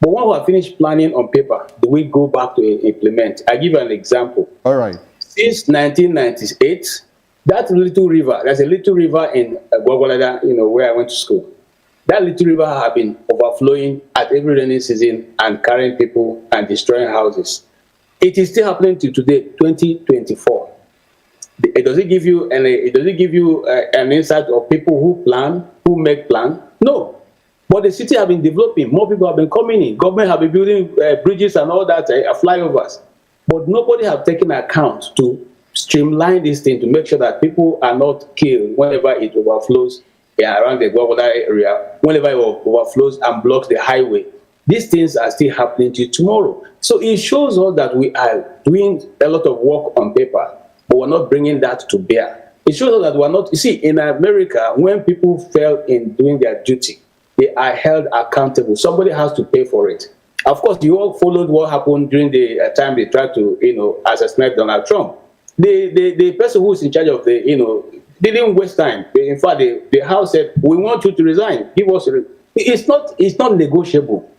D: But when we are finished planning on paper, do we go back to implement? I give you an example.
C: All right.
D: Since 1998, that little river, there's a little river in Gwagwalada, where I went to school. That little river has been overflowing at every rainy season and carrying people and destroying houses. It is still happening to today, 2024. Does it give you an insight of people who plan, who make plan? No. But the city have been developing. More people have been coming in. Government have been building bridges and all that, flyovers. But nobody have taken account to streamline this thing to make sure that people are not killed whenever it overflows around the Govt area, whenever it overflows and blocks the highway. These things are still happening till tomorrow. So it shows us that we are doing a lot of work on paper, but we're not bringing that to bear. It shows us that we're not, you see, in America, when people fail in doing their duty, they are held accountable. Somebody has to pay for it. Of course, you all followed what happened during the time they tried to, assassinate Donald Trump. The person who's in charge of they didn't waste time. In fact, the House said, we want you to resign. It's not negotiable.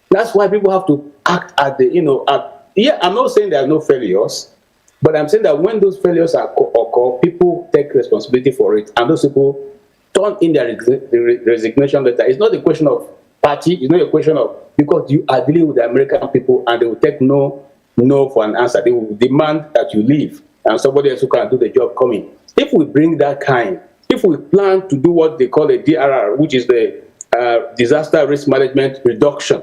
D: That's why people have to act at I'm not saying there are no failures, but I'm saying that when those failures occur, people take responsibility for it, and those people turn in their resignation letter. It's not a question of party. It's not a question of, because you are dealing with the American people and they will take no for an answer. They will demand that you leave and somebody else who can do the job coming. If we bring that kind, if we plan to do what they call a DRR, which is the disaster risk management reduction,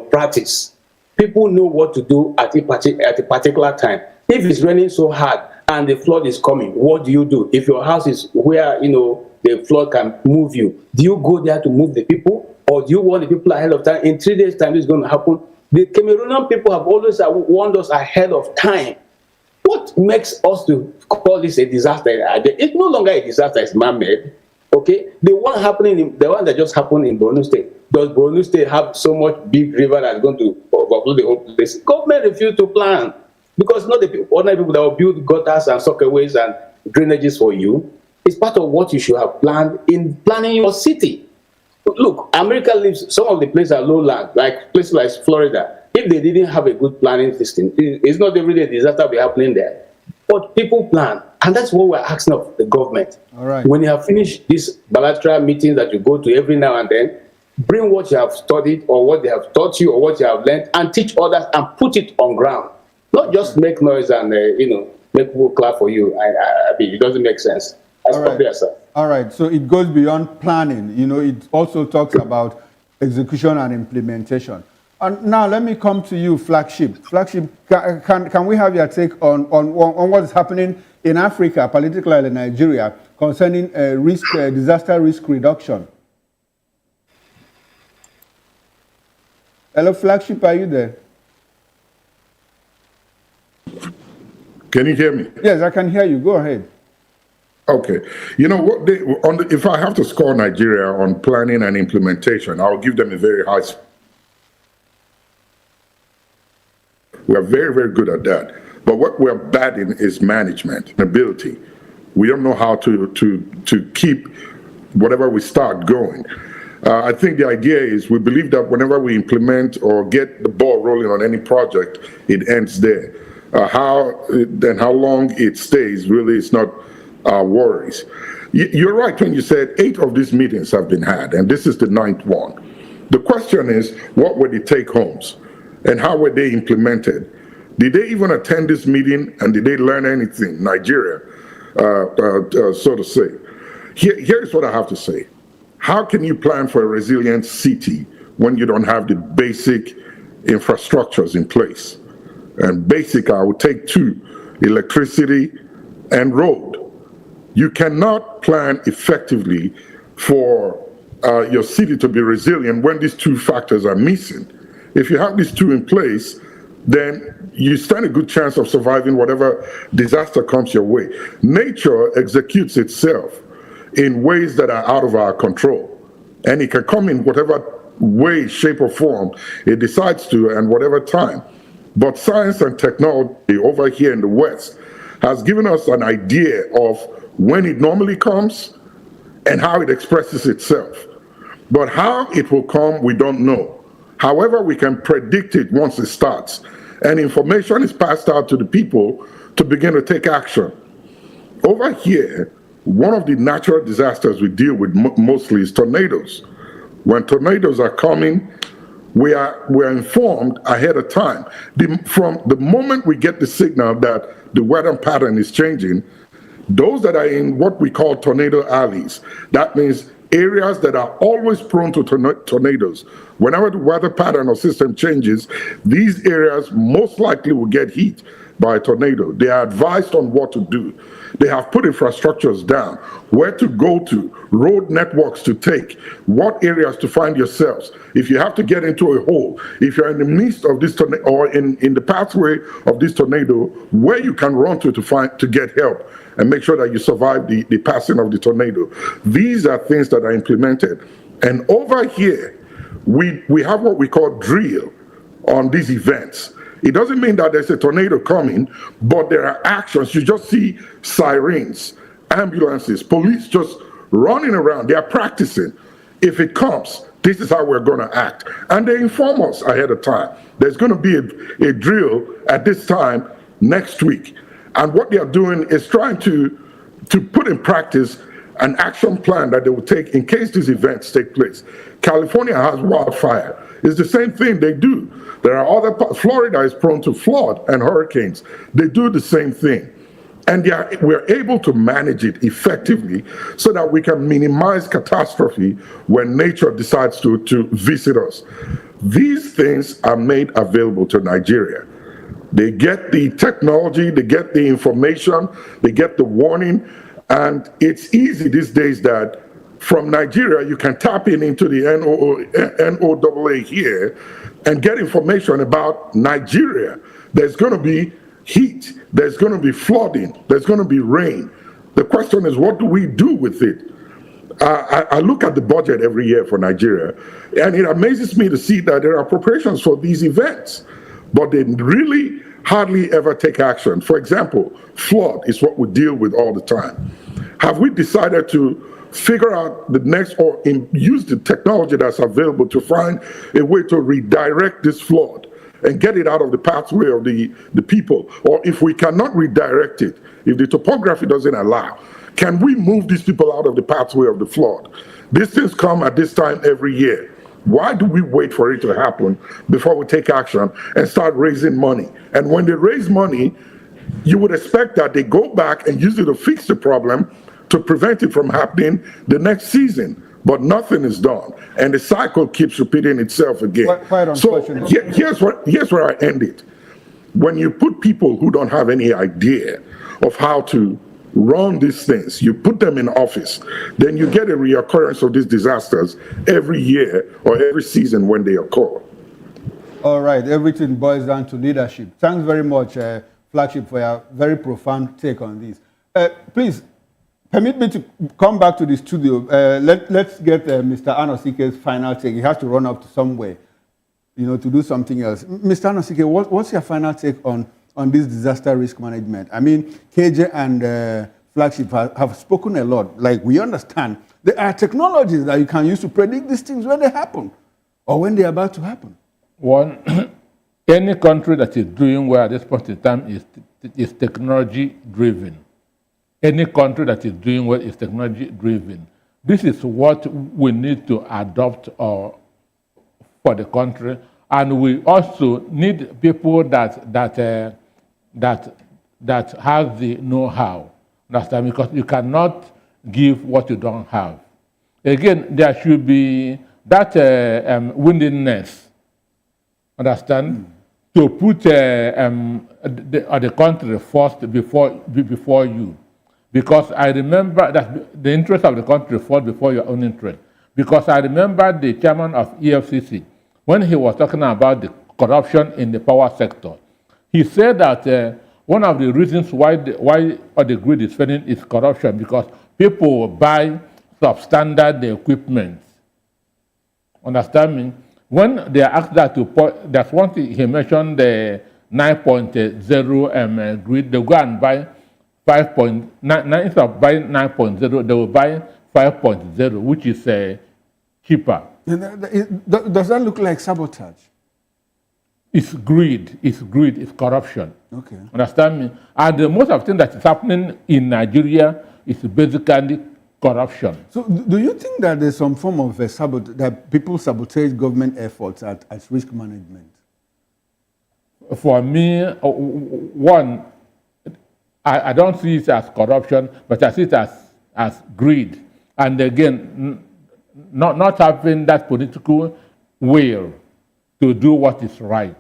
D: practice, people know what to do at a particular time. If it's raining so hard and the flood is coming, what do you do? If your house is where the flood can move you, do you go there to move the people, or do you warn the people ahead of time? In 3 days' time, this is going to happen. The Cameroonian people have always warned us ahead of time. What makes us to call this a disaster? It's no longer a disaster; it's man-made. Okay, the one that just happened in Borno State. Does Borno State have so much big river that's going to overflow the whole place? Government refused to plan, because not the ordinary people that will build gutters and soccerways and drainages for you. It's part of what you should have planned in planning your city. Look, America lives, some of the places are lowland, like places like Florida. If they didn't have a good planning system, it's not every day disaster will be happening there. But people plan, And that's what we're asking of the government.
C: All right.
D: When you have finished these bilateral meetings that you go to every now and then, bring what you have studied or what they have taught you or what you have learned and teach others and put it on ground. Not just make noise and, make people clap for you. I mean, it doesn't make sense. That's
C: All right.
D: there, sir.
C: All right. So it goes beyond planning. It also talks about execution and implementation. And now let me come to you, Flagship. Flagship, can we have your take on what is happening in Africa, particularly Nigeria, concerning disaster risk reduction? Hello, Flagship, are you there?
G: Can you hear me?
C: Yes, I can hear you. Go ahead.
G: Okay. You know what? If I have to score Nigeria on planning and implementation, I'll give them a very high. We are very, very good at that. But what we're bad in is management and ability. We don't know how to keep whatever we start going. I think the idea is we believe that whenever we implement or get the ball rolling on any project, it ends there. How long it stays really is not our worries. You're right when you said 8 of these meetings have been had, and this is the 9th one. The question is, what were the take-homes, and how were they implemented? Did they even attend this meeting, and did they learn anything? Nigeria, so to say. Here's what I have to say. How can you plan for a resilient city when you don't have the basic infrastructures in place? And basic, I would take 2, electricity and road. You cannot plan effectively for your city to be resilient when these 2 factors are missing. If you have these 2 in place, then you stand a good chance of surviving whatever disaster comes your way. Nature executes itself in ways that are out of our control, and it can come in whatever way, shape, or form it decides to, and whatever time. But science and technology over here in the West has given us an idea of when it normally comes and how it expresses itself. But how it will come, we don't know. However, we can predict it once it starts, and information is passed out to the people to begin to take action. Over here, one of the natural disasters we deal with mostly is tornadoes. When tornadoes are coming, we're informed ahead of time. From the moment we get the signal that the weather pattern is changing, those that are in what we call tornado alleys, that means areas that are always prone to tornadoes. Whenever the weather pattern or system changes, these areas most likely will get hit by a tornado. They are advised on what to do. They have put infrastructures down, where to go to, road networks to take, what areas to find yourselves. If you have to get into a hole, if you're in the midst of this tornado or in the pathway of this tornado, where you can run to get help and make sure that you survive the passing of the tornado. These are things that are implemented. And over here, we have what we call drill on these events. It doesn't mean that there's a tornado coming, but there are actions. You just see sirens, ambulances, police just running around. They are practicing. If it comes, this is how we're going to act. And they inform us ahead of time. There's going to be a drill at this time next week. And what they are doing is trying to put in practice an action plan that they will take in case these events take place. California has wildfire. It's the same thing they do. There are other Florida is prone to flood and hurricanes. They do the same thing. And we're able to manage it effectively so that we can minimize catastrophe when nature decides to visit us. These things are made available to Nigeria. They get the technology, they get the information, they get the warning, and it's easy these days that from Nigeria you can tap into the NOAA here and get information about Nigeria. There's going to be heat, there's going to be flooding, there's going to be rain. The question is, what do we do with it? I look at the budget every year for Nigeria, and it amazes me to see that there are appropriations for these events, but they really hardly ever take action. For example, flood is what we deal with all the time. Have we decided to figure out the next or use the technology that's available to find a way to redirect this flood and get it out of the pathway of the people? Or if we cannot redirect it, if the topography doesn't allow, can we move these people out of the pathway of the flood? These things come at this time every year. Why do we wait for it to happen before we take action and start raising money? And when they raise money, you would expect that they go back and use it to fix the problem to prevent it from happening the next season. But nothing is done. And the cycle keeps repeating itself again. So here's where I end it. When you put people who don't have any idea of how to run these things, you put them in office, then you get a reoccurrence of these disasters every year or every season when they occur.
C: All right, everything boils down to leadership. Thanks very much, Flagship, for your very profound take on this. Please, permit me to come back to the studio. Let's get Mr. Anosike's final take. He has to run up to somewhere, to do something else. Mr. Anosike, what's your final take on this disaster risk management? I mean, KJ and Flagship have spoken a lot. Like, we understand there are technologies that you can use to predict these things when they happen or when they're about to happen.
F: One, any country that is doing well at this point in time is technology driven. Any country that is doing well is technology driven. This is what we need to adopt for the country, and we also need people that have the know-how. Understand? Because you cannot give what you don't have. Again, there should be that willingness. Understand? To put the country first before you. Because I remember that the interest of the country first before your own interest. Because I remember the chairman of EFCC, when he was talking about the corruption in the power sector, he said that one of the reasons why the grid is failing is corruption, because people buy substandard equipment. Understand me? When they are asked that that's one thing, he mentioned the 9.0 grid, they go and buy 5.9, instead of buying 9.0, they will buy 5.0, which is cheaper.
C: Does that look like sabotage?
F: It's greed, it's corruption.
C: Okay.
F: Understand me? And the most of the thing that is happening in Nigeria is basically corruption.
C: So do you think that there's some form of that people sabotage government efforts at risk management?
F: For me, one, I don't see it as corruption, but I see it as greed. And again, not having that political will to do what is right.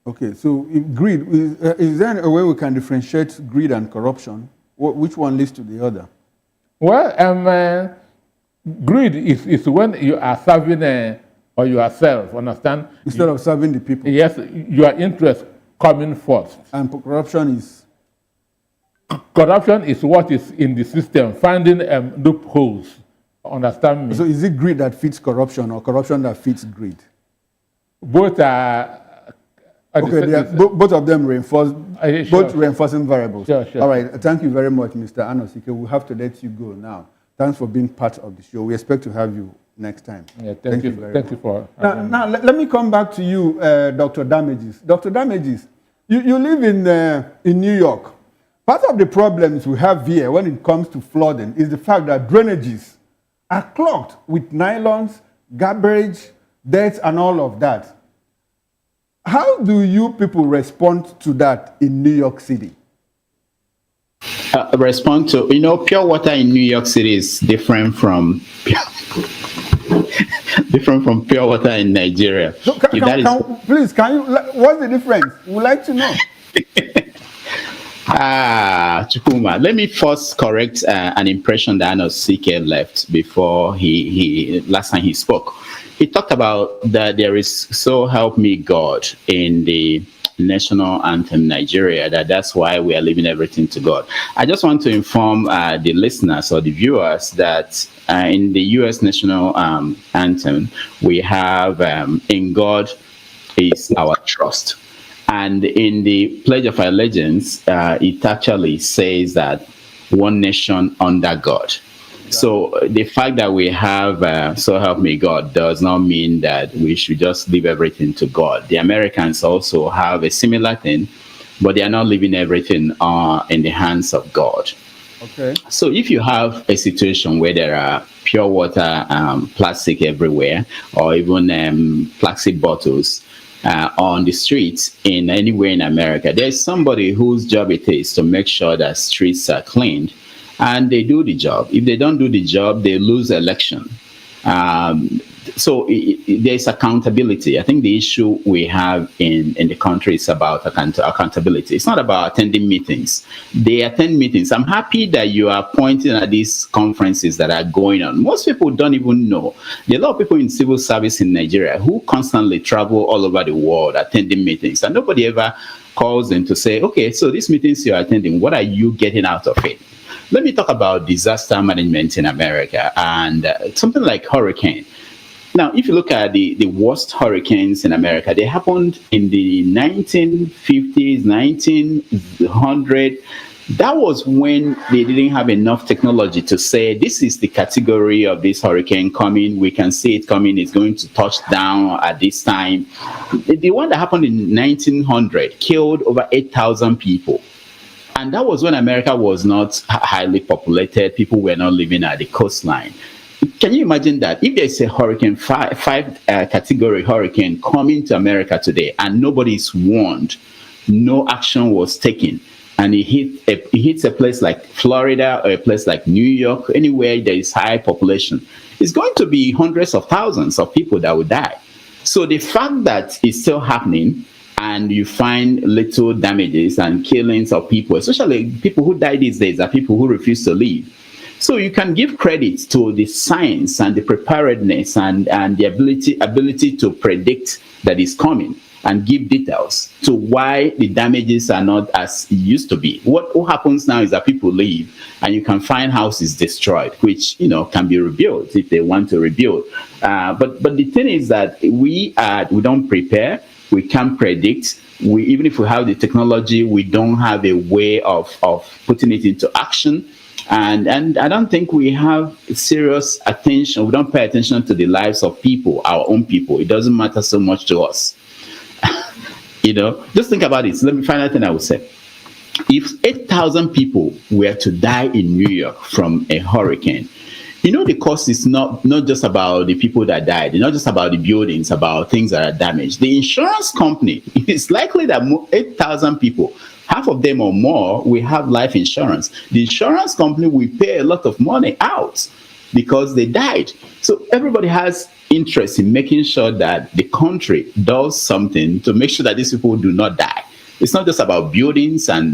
C: Okay, so greed, is there a way we can differentiate greed and corruption? Which one leads to the other?
F: Well, greed is when you are serving or yourself, understand?
C: Instead of serving the people.
F: Yes, your interest coming first.
C: And corruption is?
F: Corruption is what is in the system, finding loopholes. Understand me?
C: So is it greed that feeds corruption or corruption that feeds greed?
F: Both are.
C: Okay, both of them reinforce,
F: sure,
C: both reinforcing variables.
F: Sure.
C: All right, thank you very much, Mr. Anosike. We have to let you go now. Thanks for being part of the show. We expect to have you next time.
F: Yeah, thank you very much. For
C: now let me come back to you, Dr. Damages. Dr. Damages, you live in New York. Part of the problems we have here when it comes to flooding is the fact that drainages are clogged with nylons, garbage, dirt, and all of that. How do you people respond to that in New York City?
H: Respond to, pure water in New York City is different from pure water in Nigeria.
C: So please, what's the difference? We'd like to know.
H: Chukuma, let me first correct an impression that Anosike left before he last time he spoke. He talked about that there is "So Help Me God" in the national anthem Nigeria, that's why we are leaving everything to God. I just want to inform the listeners or the viewers that in the U.S. national anthem, we have "In God is our trust." And in the Pledge of Allegiance, it actually says that one nation under God. So the fact that we have "So Help Me God" does not mean that we should just leave everything to God. The Americans also have a similar thing, but they are not leaving everything in the hands of God.
C: Okay.
H: So if you have a situation where there are pure water, plastic everywhere, or even plastic bottles on the streets in anywhere in America, there's somebody whose job it is to make sure that streets are cleaned, and they do the job. If they don't do the job, they lose the election. So there's accountability. I think the issue we have in the country is about accountability. It's not about attending meetings. They attend meetings. I'm happy that you are pointing at these conferences that are going on. Most people don't even know. There are a lot of people in civil service in Nigeria who constantly travel all over the world attending meetings, and nobody ever calls them to say, okay, so these meetings you're attending, what are you getting out of it? Let me talk about disaster management in America and something like hurricane. Now, if you look at the worst hurricanes in America, they happened in the 1950s, 1900s. That was when they didn't have enough technology to say, this is the category of this hurricane coming. We can see it coming. It's going to touch down at this time. The one that happened in 1900 killed over 8,000 people. And that was when America was not highly populated. People were not living at the coastline. Can you imagine that if there's a hurricane, five category hurricane coming to America today, and nobody is warned, no action was taken, and it hits a place like Florida or a place like New York, anywhere there is high population, it's going to be hundreds of thousands of people that will die. So the fact that it's still happening, and you find little damages and killings of people, especially people who die these days are people who refuse to leave. So you can give credit to the science and the preparedness and the ability to predict that is coming and give details to why the damages are not as it used to be. What happens now is that people leave and you can find houses destroyed, which can be rebuilt if they want to rebuild. But the thing is that we don't prepare. We can't predict. Even if we have the technology, we don't have a way of putting it into action. And I don't think we have serious attention. We don't pay attention to the lives of people, our own people. It doesn't matter so much to us. Just think about it. Let me find out thing I would say. If 8,000 people were to die in New York from a hurricane, the cost is not just about the people that died, not just about the buildings, about things that are damaged. The insurance company, it's likely that 8,000 people, half of them or more, will have life insurance. The insurance company will pay a lot of money out because they died. So everybody has interest in making sure that the country does something to make sure that these people do not die. It's not just about buildings and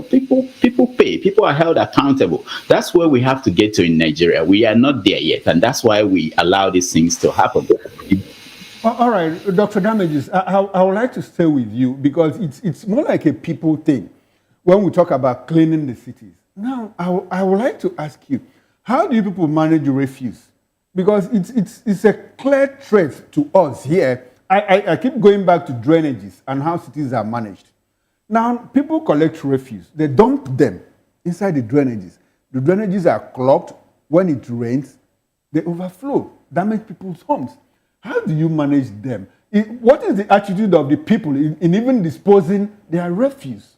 H: people pay. People are held accountable. That's where we have to get to in Nigeria. We are not there yet, and that's why we allow these things to happen.
C: All right, Dr. Damages, I would like to stay with you because it's more like a people thing when we talk about cleaning the cities. Now, I would like to ask you, how do you people manage refuse? Because it's a clear threat to us here. I keep going back to drainages and how cities are managed. Now, people collect refuse. They dump them inside the drainages. The drainages are clogged. When it rains, they overflow, damage people's homes. How do you manage them? What is the attitude of the people in even disposing their refuse?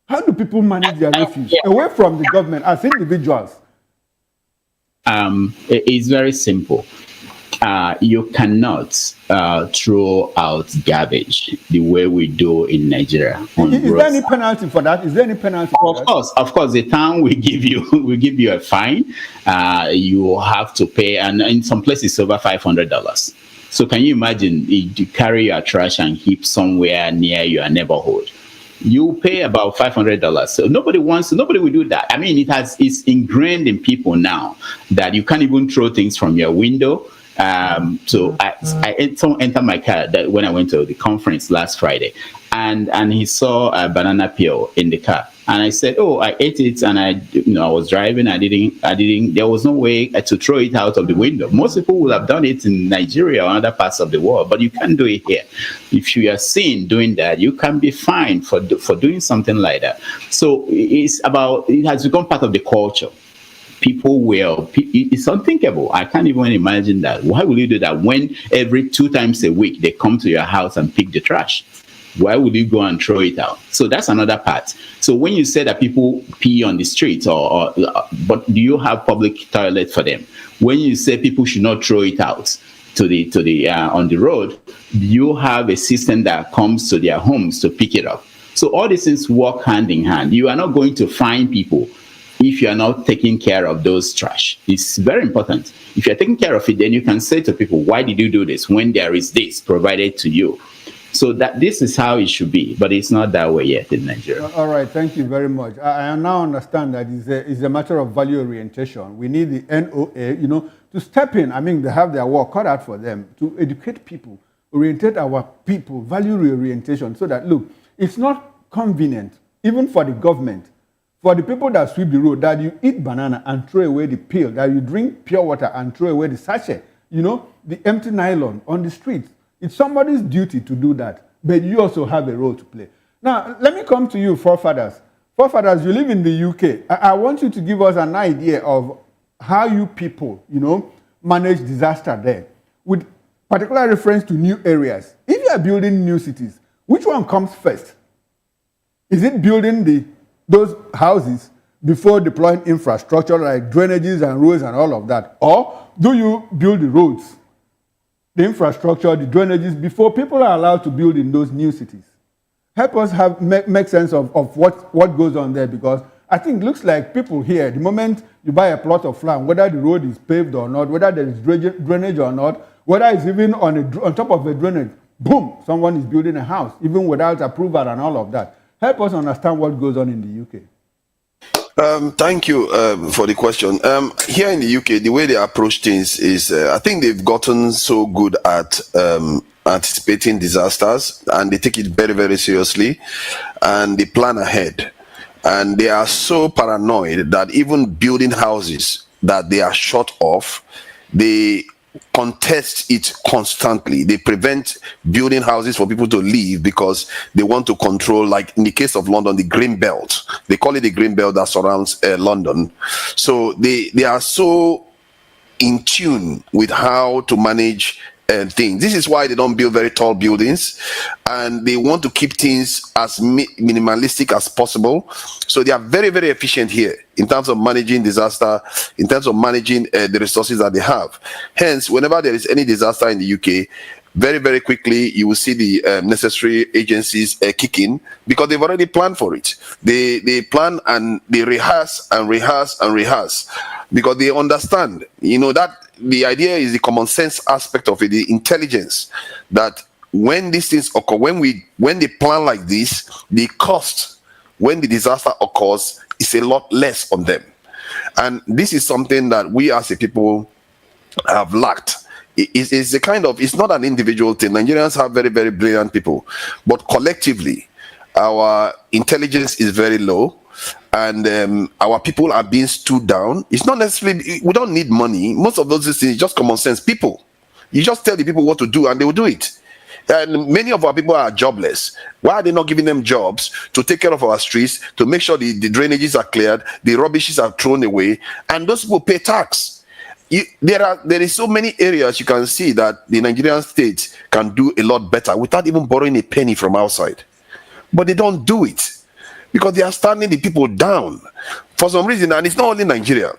C: How do people manage their refuse away from the government as individuals?
H: It's very simple. You cannot throw out garbage the way we do in Nigeria.
C: Is there any penalty for that?
H: Of course, the town will give you a fine. You have to pay, and in some places over $500. So can you imagine if you carry your trash and heap somewhere near your neighborhood? You pay about $500. So nobody will do that. I mean, it's ingrained in people now that you can't even throw things from your window. So someone entered my car when I went to the conference last Friday, and he saw a banana peel in the car, and I said, "Oh, I ate it," and I was driving. I didn't. There was no way to throw it out of the window. Most people would have done it in Nigeria or other parts of the world, but you can't do it here. If you are seen doing that, you can be fined for doing something like that. So it has become part of the culture. It's unthinkable. I can't even imagine that. Why will you do that when every 2 times a week they come to your house and pick the trash? Why would you go and throw it out? So that's another part. So when you say that people pee on the street, but do you have public toilet for them? When you say people should not throw it out to the on the road, do you have a system that comes to their homes to pick it up? So all these things work hand in hand. You are not going to find people if you are not taking care of those trash. It's very important. If you're taking care of it, then you can say to people, why did you do this when there is this provided to you? So that this is how it should be, but it's not that way yet in Nigeria.
C: All right, thank you very much. I now understand that it's a matter of value orientation. We need the NOA, to step in. I mean, they have their work cut out for them to educate people, orientate our people, value orientation, so that, look, it's not convenient, even for the government, for the people that sweep the road, that you eat banana and throw away the peel, that you drink pure water and throw away the sachet, the empty nylon on the streets. It's somebody's duty to do that, but you also have a role to play. Now, let me come to you, forefathers. Forefathers, you live in the UK. I want you to give us an idea of how you people, manage disaster there, with particular reference to new areas. If you are building new cities, which one comes first? Is it building those houses before deploying infrastructure like drainages and roads and all of that? Or do you build the roads, the infrastructure, the drainages, before people are allowed to build in those new cities? Help us make sense of what goes on there, because I think it looks like people here, the moment you buy a plot of land, whether the road is paved or not, whether there is drainage or not, whether it's even on top of a drainage, boom, someone is building a house, even without approval and all of that. Help us understand what goes on in the UK.
E: Thank you for the question. Here in the UK, the way they approach things is, I think they've gotten so good at anticipating disasters, and they take it very, very seriously, and they plan ahead. And they are so paranoid that even building houses that they are short of, they contest it constantly. They prevent building houses for people to live because they want to control, like in the case of London, the green belt. They call it the green belt that surrounds London. So they are so in tune with how to manage things. This is why they don't build very tall buildings, and they want to keep things as minimalistic as possible. So they are very, very efficient here in terms of managing disaster, in terms of managing the resources that they have. Hence, whenever there is any disaster in the UK, very, very quickly you will see the necessary agencies kick in, because they've already planned for it. They plan and they rehearse and rehearse and rehearse, because they understand, that the idea is the common sense aspect of it, the intelligence, that when these things occur, when they plan like this, the cost when the disaster occurs is a lot less on them. And this is something that we as a people have lacked. It's a kind of, it's not an individual thing. Nigerians have very, very brilliant people, but collectively, our intelligence is very low, and our people are being stood down. It's not necessarily, we don't need money. Most of those things is just common sense. People, you just tell the people what to do and they will do it. And many of our people are jobless. Why are they not giving them jobs to take care of our streets, to make sure the drainages are cleared, the rubbishes are thrown away, and those people pay tax? There is so many areas you can see that the Nigerian state can do a lot better without even borrowing a penny from outside. But they don't do it because they are standing the people down for some reason. And it's not only Nigeria.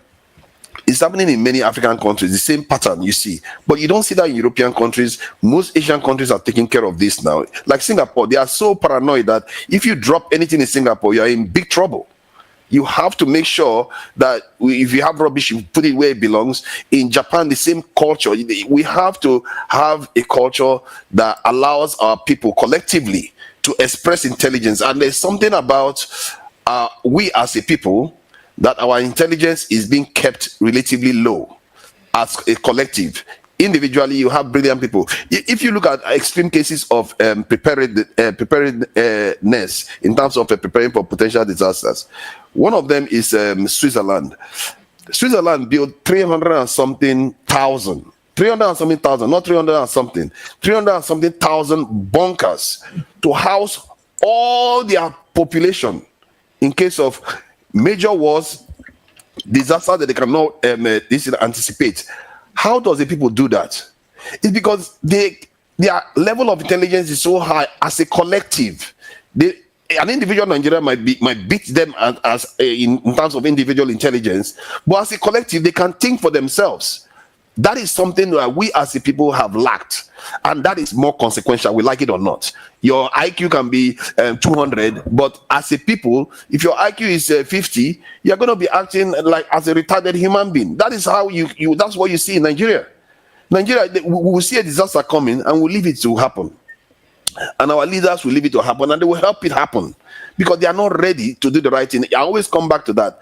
E: It's happening in many African countries, the same pattern you see. But you don't see that in European countries. Most Asian countries are taking care of this now. Like Singapore, they are so paranoid that if you drop anything in Singapore, you are in big trouble. You have to make sure that if you have rubbish, you put it where it belongs. In Japan, the same culture. We have to have a culture that allows our people collectively to express intelligence. And there's something about we as a people, that our intelligence is being kept relatively low as a collective. Individually, you have brilliant people. If you look at extreme cases of preparedness in terms of preparing for potential disasters, one of them is Switzerland. Switzerland built 300 and something thousand bunkers to house all their population in case of major wars, disaster that they cannot anticipate. How does the people do that? It's because they their level of intelligence is so high as a collective. An individual Nigeria might beat them in terms of individual intelligence, but as a collective, they can think for themselves. That is something that we as a people have lacked, and that is more consequential, we like it or not. Your IQ can be 200, but as a people, if your IQ is 50, you're going to be acting like as a retarded human being. That is how that's what you see in Nigeria. Nigeria, we will see a disaster coming and we'll leave it to happen. And our leaders will leave it to happen, and they will help it happen because they are not ready to do the right thing. I always come back to that.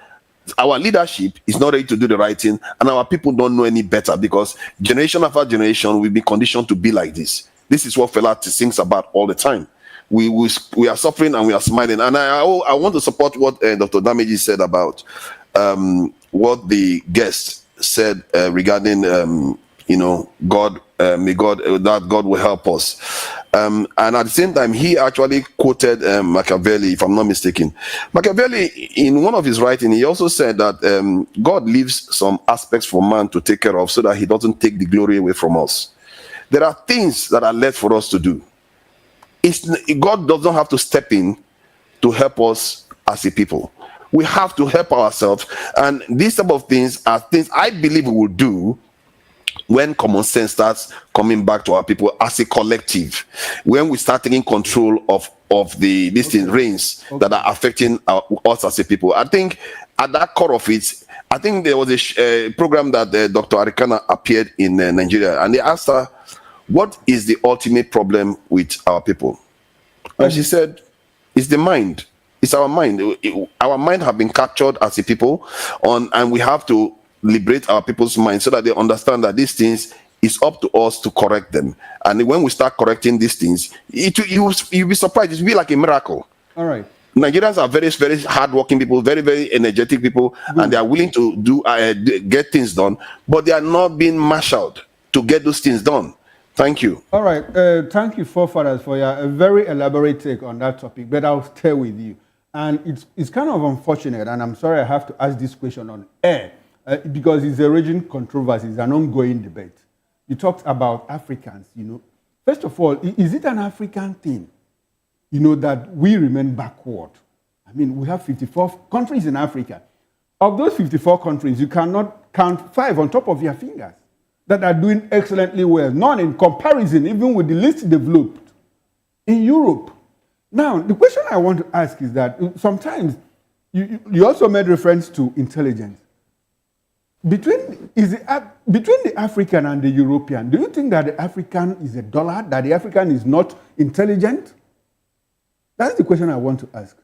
E: Our leadership is not ready to do the right thing, and our people don't know any better because generation after generation will be conditioned to be like this. This is what Fela sings about all the time. We are suffering and we are smiling. And I want to support what Dr. Dameji said about what the guest said regarding God. May God that God will help us. And at the same time, he actually quoted Machiavelli, if I'm not mistaken. Machiavelli, in one of his writings, he also said that God leaves some aspects for man to take care of so that he doesn't take the glory away from us. There are things that are left for us to do. God does not have to step in to help us as a people. We have to help ourselves. And these type of things are things I believe we will do when common sense starts coming back to our people as a collective, when we start taking control of these things, reigns that are affecting us as a people. I think at that core of it, I think there was a program that Dr. Arikana appeared in Nigeria, and they asked her, what is the ultimate problem with our people? And she said, it's the mind. It's our mind. Our mind have been captured as a people, and we have to liberate our people's minds so that they understand that these things is up to us to correct them. And when we start correcting these things, you'll be surprised. It will be like a miracle.
C: All right.
E: Nigerians are very, very hardworking people, very, very energetic people, and they are willing to get things done, but they are not being marshaled to get those things done. Thank you.
C: All right. Thank you, forefathers, for your very elaborate take on that topic, but I'll stay with you. And it's kind of unfortunate, and I'm sorry I have to ask this question on air, because it's a raging controversy, it's an ongoing debate. You talked about Africans, First of all, is it an African thing, that we remain backward? I mean, we have 54 countries in Africa. Of those 54 countries, you cannot count 5 on top of your fingers that are doing excellently well, none in comparison, even with the least developed in Europe. Now, the question I want to ask is that sometimes you also made reference to intelligence. Between the African and the European, do you think that the African is a dullard, that the African is not intelligent? That's the question I want to ask.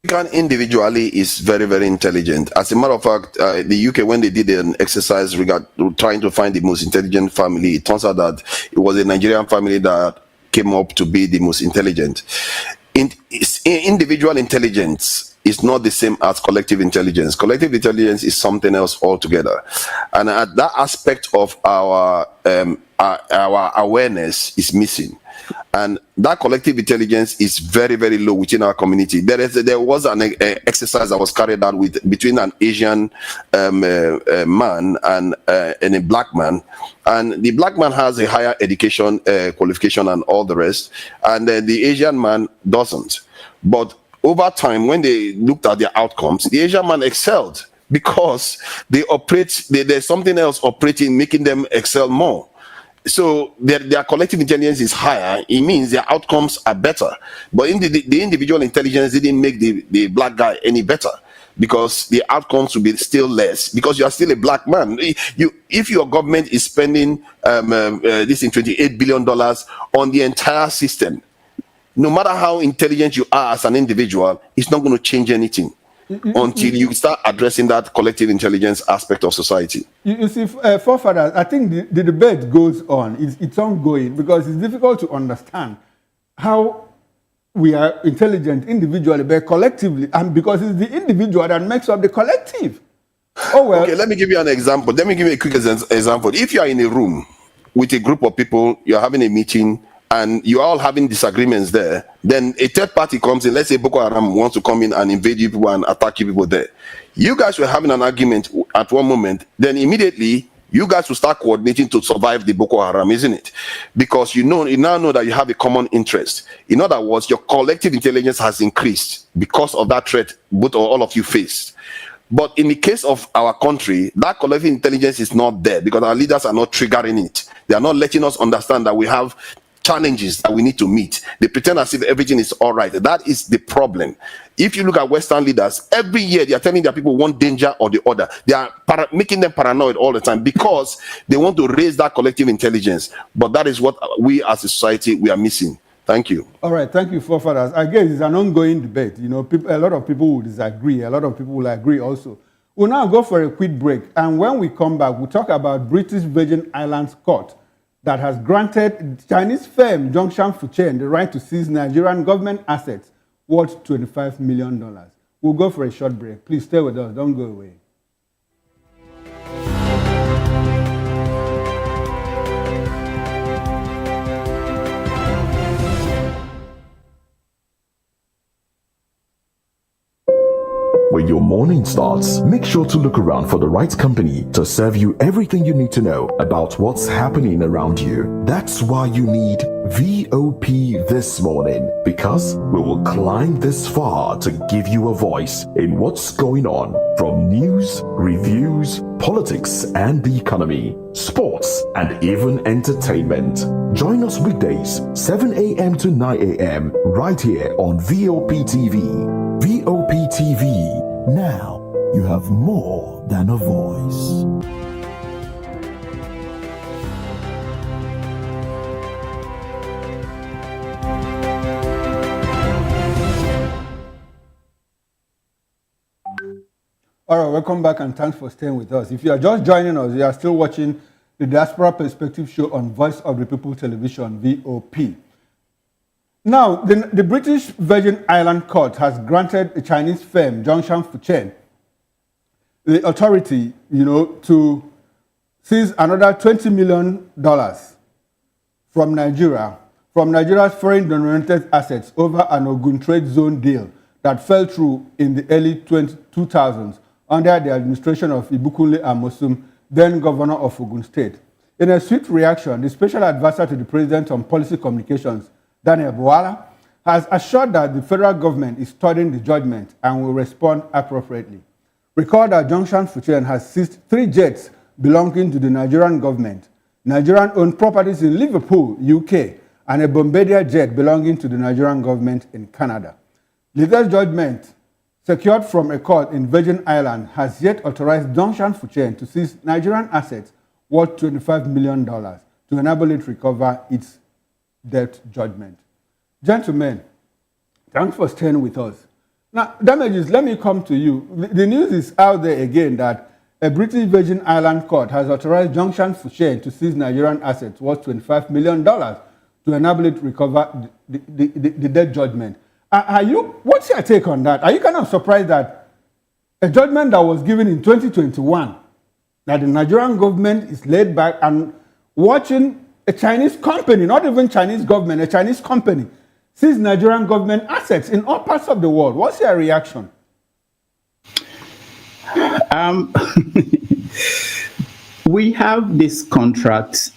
E: African individually is very, very intelligent. As a matter of fact, the UK, when they did an exercise trying to find the most intelligent family, it turns out that it was a Nigerian family that came up to be the most intelligent. Individual intelligence is not the same as collective intelligence. Collective intelligence is something else altogether. And that aspect of our awareness is missing. And that collective intelligence is very, very low within our community. There was an exercise that was carried out between an Asian man and a black man. And the black man has a higher education qualification and all the rest. And the Asian man doesn't. But over time, when they looked at their outcomes, the Asian man excelled because there's something else operating, making them excel more. So their collective intelligence is higher. It means their outcomes are better. But the individual intelligence didn't make the black guy any better because the outcomes will be still less because you are still a black man. If your government is spending $28 billion on the entire system, no matter how intelligent you are as an individual, it's not going to change anything until you start addressing that collective intelligence aspect of society.
C: You see, forefathers, I think the debate goes on. It's ongoing because it's difficult to understand how we are intelligent individually, but collectively, and because it's the individual that makes up the collective. Oh, well.
E: Okay, let me give you an example. Let me give you a quick example. If you are in a room with a group of people, you're having a meeting, and you're all having disagreements there, then a third party comes in. Let's say Boko Haram wants to come in and invade you people and attack you people there. You guys were having an argument at one moment, then immediately you guys will start coordinating to survive the Boko Haram, isn't it? Because you now know that you have a common interest. In other words, your collective intelligence has increased because of that threat both or all of you faced. But in the case of our country, that collective intelligence is not there because our leaders are not triggering it. They are not letting us understand that we have challenges that we need to meet. They pretend as if everything is all right. That is the problem. If you look at Western leaders, every year they are telling their people one danger or the other. They are making them paranoid all the time because they want to raise that collective intelligence. But that is what we as a society, we are missing. Thank you.
C: All right, thank you, forefathers. I guess it's an ongoing debate. You know, a lot of people will disagree. A lot of people will agree also. We'll now go for a quick break. And when we come back, we'll talk about British Virgin Islands Court that has granted Chinese firm Zhongshan Fuchen the right to seize Nigerian government assets worth $25 million. We'll go for a short break. Please stay with us. Don't go away.
A: When your morning starts, make sure to look around for the right company to serve you everything you need to know about what's happening around you. That's why you need VOP this morning, because we will climb this far to give you a voice in what's going on, from news, reviews, politics and the economy, sports and even entertainment. Join us weekdays 7 a.m. to 9 a.m. right here on VOP TV. VOP TV. Now you have more than a voice.
C: All right, welcome back and thanks for staying with us. If you are just joining us, you are still watching the Diaspora Perspective Show on Voice of the People Television, VOP. Now, the British Virgin Island Court has granted a Chinese firm, Zhongshan Fuchen, the authority, to seize another $20 million from Nigeria's foreign-denominated assets over an Ogun Trade Zone deal that fell through in the early 2000s under the administration of Ibukunle Amosum, then governor of Ogun State. In a swift reaction, the special advisor to the president on policy communications, Daniel Bwala, has assured that the federal government is studying the judgment and will respond appropriately. Recall that Zhongshan Fuchen has seized 3 jets belonging to the Nigerian government, Nigerian-owned properties in Liverpool, UK, and a Bombardier jet belonging to the Nigerian government in Canada. Latest judgment, secured from a court in Virgin Islands, has yet authorized Zhongshan Fuchen to seize Nigerian assets worth $25 million to enable it to recover its debt judgment. Gentlemen, thanks for staying with us. Now, Damages, let me come to you. The news is out there again that a British Virgin Island court has authorized Zhongshan Fuchen to seize Nigerian assets worth $25 million to enable it to recover the debt judgment. What's your take on that? Are you kind of surprised that a judgment that was given in 2021, that the Nigerian government is laid back and watching a Chinese company, not even Chinese government, a Chinese company, seize Nigerian government assets in all parts of the world? What's your reaction?
H: We have this contract,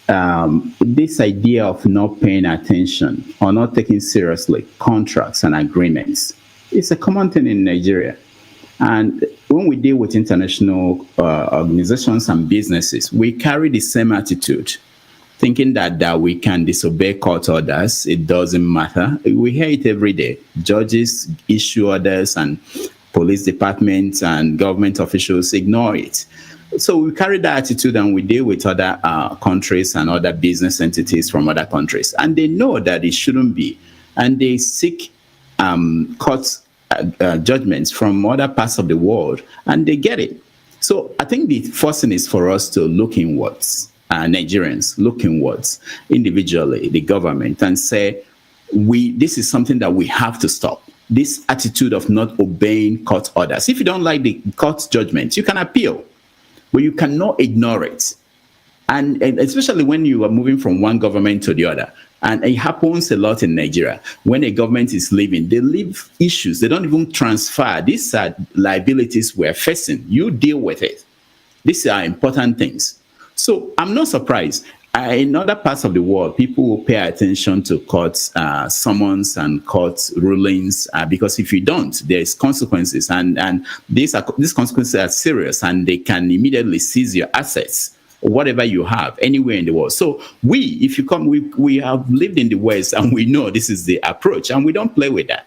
H: this idea of not paying attention or not taking seriously contracts and agreements. It's a common thing in Nigeria. And when we deal with international organizations and businesses, we carry the same attitude, thinking that we can disobey court orders. It doesn't matter. We hear it every day. Judges issue orders and police departments and government officials ignore it. So we carry that attitude and we deal with other countries and other business entities from other countries. And they know that it shouldn't be. And they seek court judgments from other parts of the world and they get it. So I think the first thing is for us to look inwards. Nigerians look inwards individually, the government, and say, this is something that we have to stop. This attitude of not obeying court orders. If you don't like the court judgment, you can appeal, but you cannot ignore it. And especially when you are moving from one government to the other. And it happens a lot in Nigeria. When a government is leaving, they leave issues. They don't even transfer. These are liabilities we're facing. You deal with it. These are important things. So I'm not surprised. In other parts of the world, people will pay attention to court summons and court rulings because if you don't, there's consequences, and these consequences are serious, and they can immediately seize your assets, whatever you have, anywhere in the world. So if you come, we have lived in the West, and we know this is the approach, and we don't play with that.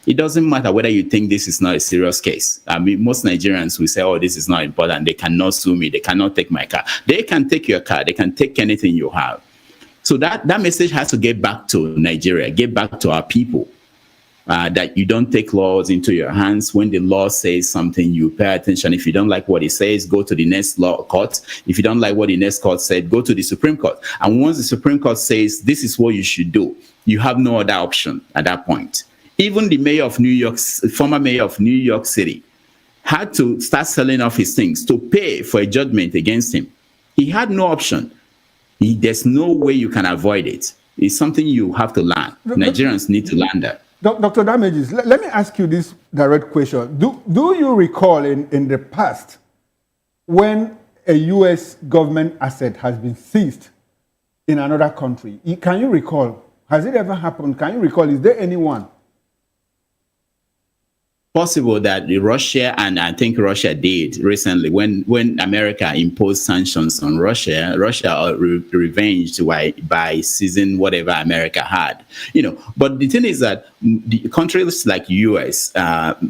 H: It doesn't matter whether you think this is not a serious case. I mean, most Nigerians will say, oh, this is not important. They cannot sue me. They cannot take my car. They can take your car. They can take anything you have. So that message has to get back to Nigeria, get back to our people, that you don't take laws into your hands. When the law says something, you pay attention. If you don't like what it says, go to the next law court. If you don't like what the next court said, go to the Supreme Court. And once the Supreme Court says this is what you should do, you have no other option at that point. Even the former mayor of New York City, had to start selling off his things to pay for a judgment against him. He had no option. There's no way you can avoid it. It's something you have to learn. Nigerians need to learn that.
C: Dr. Damages, let me ask you this direct question. Do you recall in the past when a U.S. government asset has been seized in another country? Can you recall? Has it ever happened? Can you recall? Is there anyone?
H: Possible that Russia, and I think Russia did recently, when America imposed sanctions on Russia revenged by seizing whatever America had, But the thing is that the countries like US,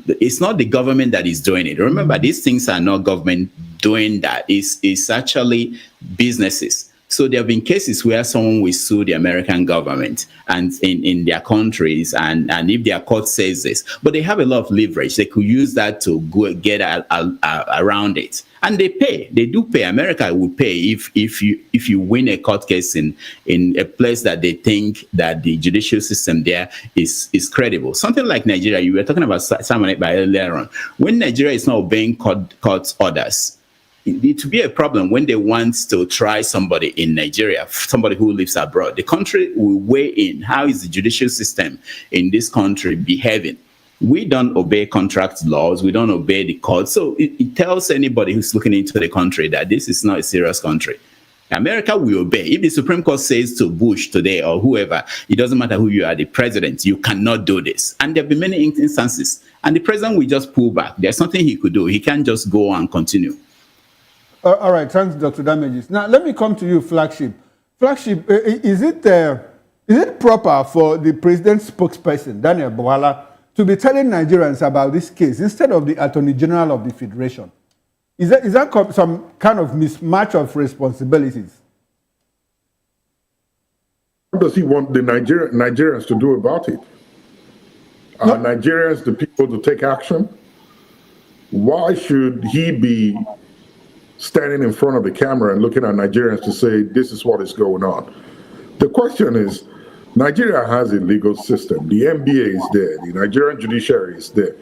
H: it's not the government that is doing it. Remember, these things are not government doing that. It's actually businesses. So there have been cases where someone will sue the American government and in their countries, and if their court says this, but they have a lot of leverage. They could use that to get around it, and they pay. They do pay. America will pay if you win a court case in a place that they think that the judicial system there is credible. Something like Nigeria. You were talking about Simon Ekpa earlier on. When Nigeria is not obeying court orders, it will be a problem when they want to try somebody in Nigeria, somebody who lives abroad. The country will weigh in. How is the judicial system in this country behaving? We don't obey contract laws. We don't obey the court. So it tells anybody who's looking into the country that this is not a serious country. America will obey. If the Supreme Court says to Bush today or whoever, it doesn't matter who you are, the president, you cannot do this. And there have been many instances. And the president will just pull back. There's nothing he could do. He can't just go and continue.
C: All right, thanks, Dr. Damages. Now, let me come to you, Flagship. Flagship, is it proper for the president's spokesperson, Daniel Bwala, to be telling Nigerians about this case instead of the Attorney General of the Federation? Is that some kind of mismatch of responsibilities?
G: What does he want the Nigerians to do about it? Are Nigerians the people to take action? Why should he be standing in front of the camera and looking at Nigerians to say, this is what is going on? The question is, Nigeria has a legal system. The NBA is there. The Nigerian judiciary is there.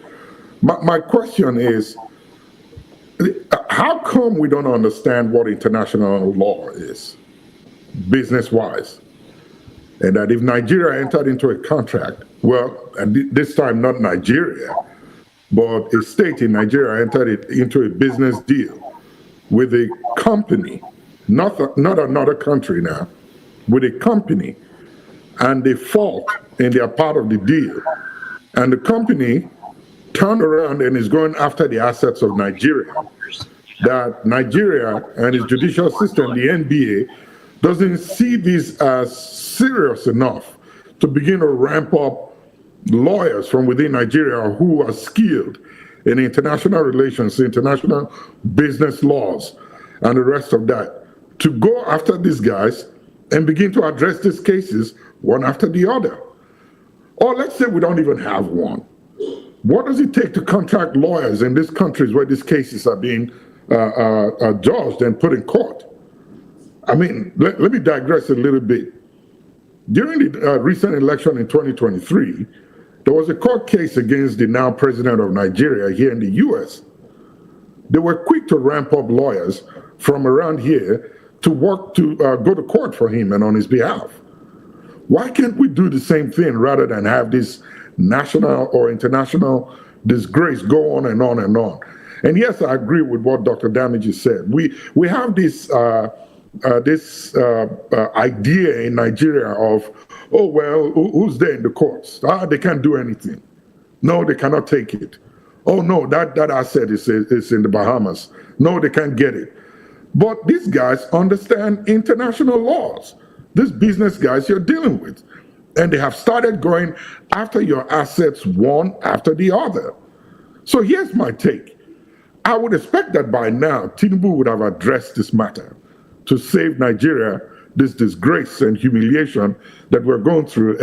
G: My question is, how come we don't understand what international law is, business-wise? And that if Nigeria entered into a contract, well, and this time not Nigeria, but a state in Nigeria entered into a business deal with a company, not another country now, with a company, and they fault in their part of the deal, and the company turned around and is going after the assets of Nigeria, that Nigeria and its judicial system, the NBA, doesn't see this as serious enough to begin to ramp up lawyers from within Nigeria who are skilled in international relations, international business laws, and the rest of that, to go after these guys and begin to address these cases one after the other. Or let's say we don't even have one. What does it take to contract lawyers in these countries where these cases are being judged and put in court? I mean, let me digress a little bit. During the recent election in 2023, there was a court case against the now president of Nigeria here in the US. They were quick to ramp up lawyers from around here to work to go to court for him and on his behalf. Why can't we do the same thing rather than have this national or international disgrace go on and on and on? And yes, I agree with what Dr. Damages said. We have this this idea in Nigeria of, oh, well, who's there in the courts? They can't do anything. No, they cannot take it. Oh, no, that asset is in the Bahamas. No, they can't get it. But these guys understand international laws. These business guys you're dealing with. And they have started going after your assets one after the other. So here's my take. I would expect that by now, Tinubu would have addressed this matter to save Nigeria this disgrace and humiliation that we're going through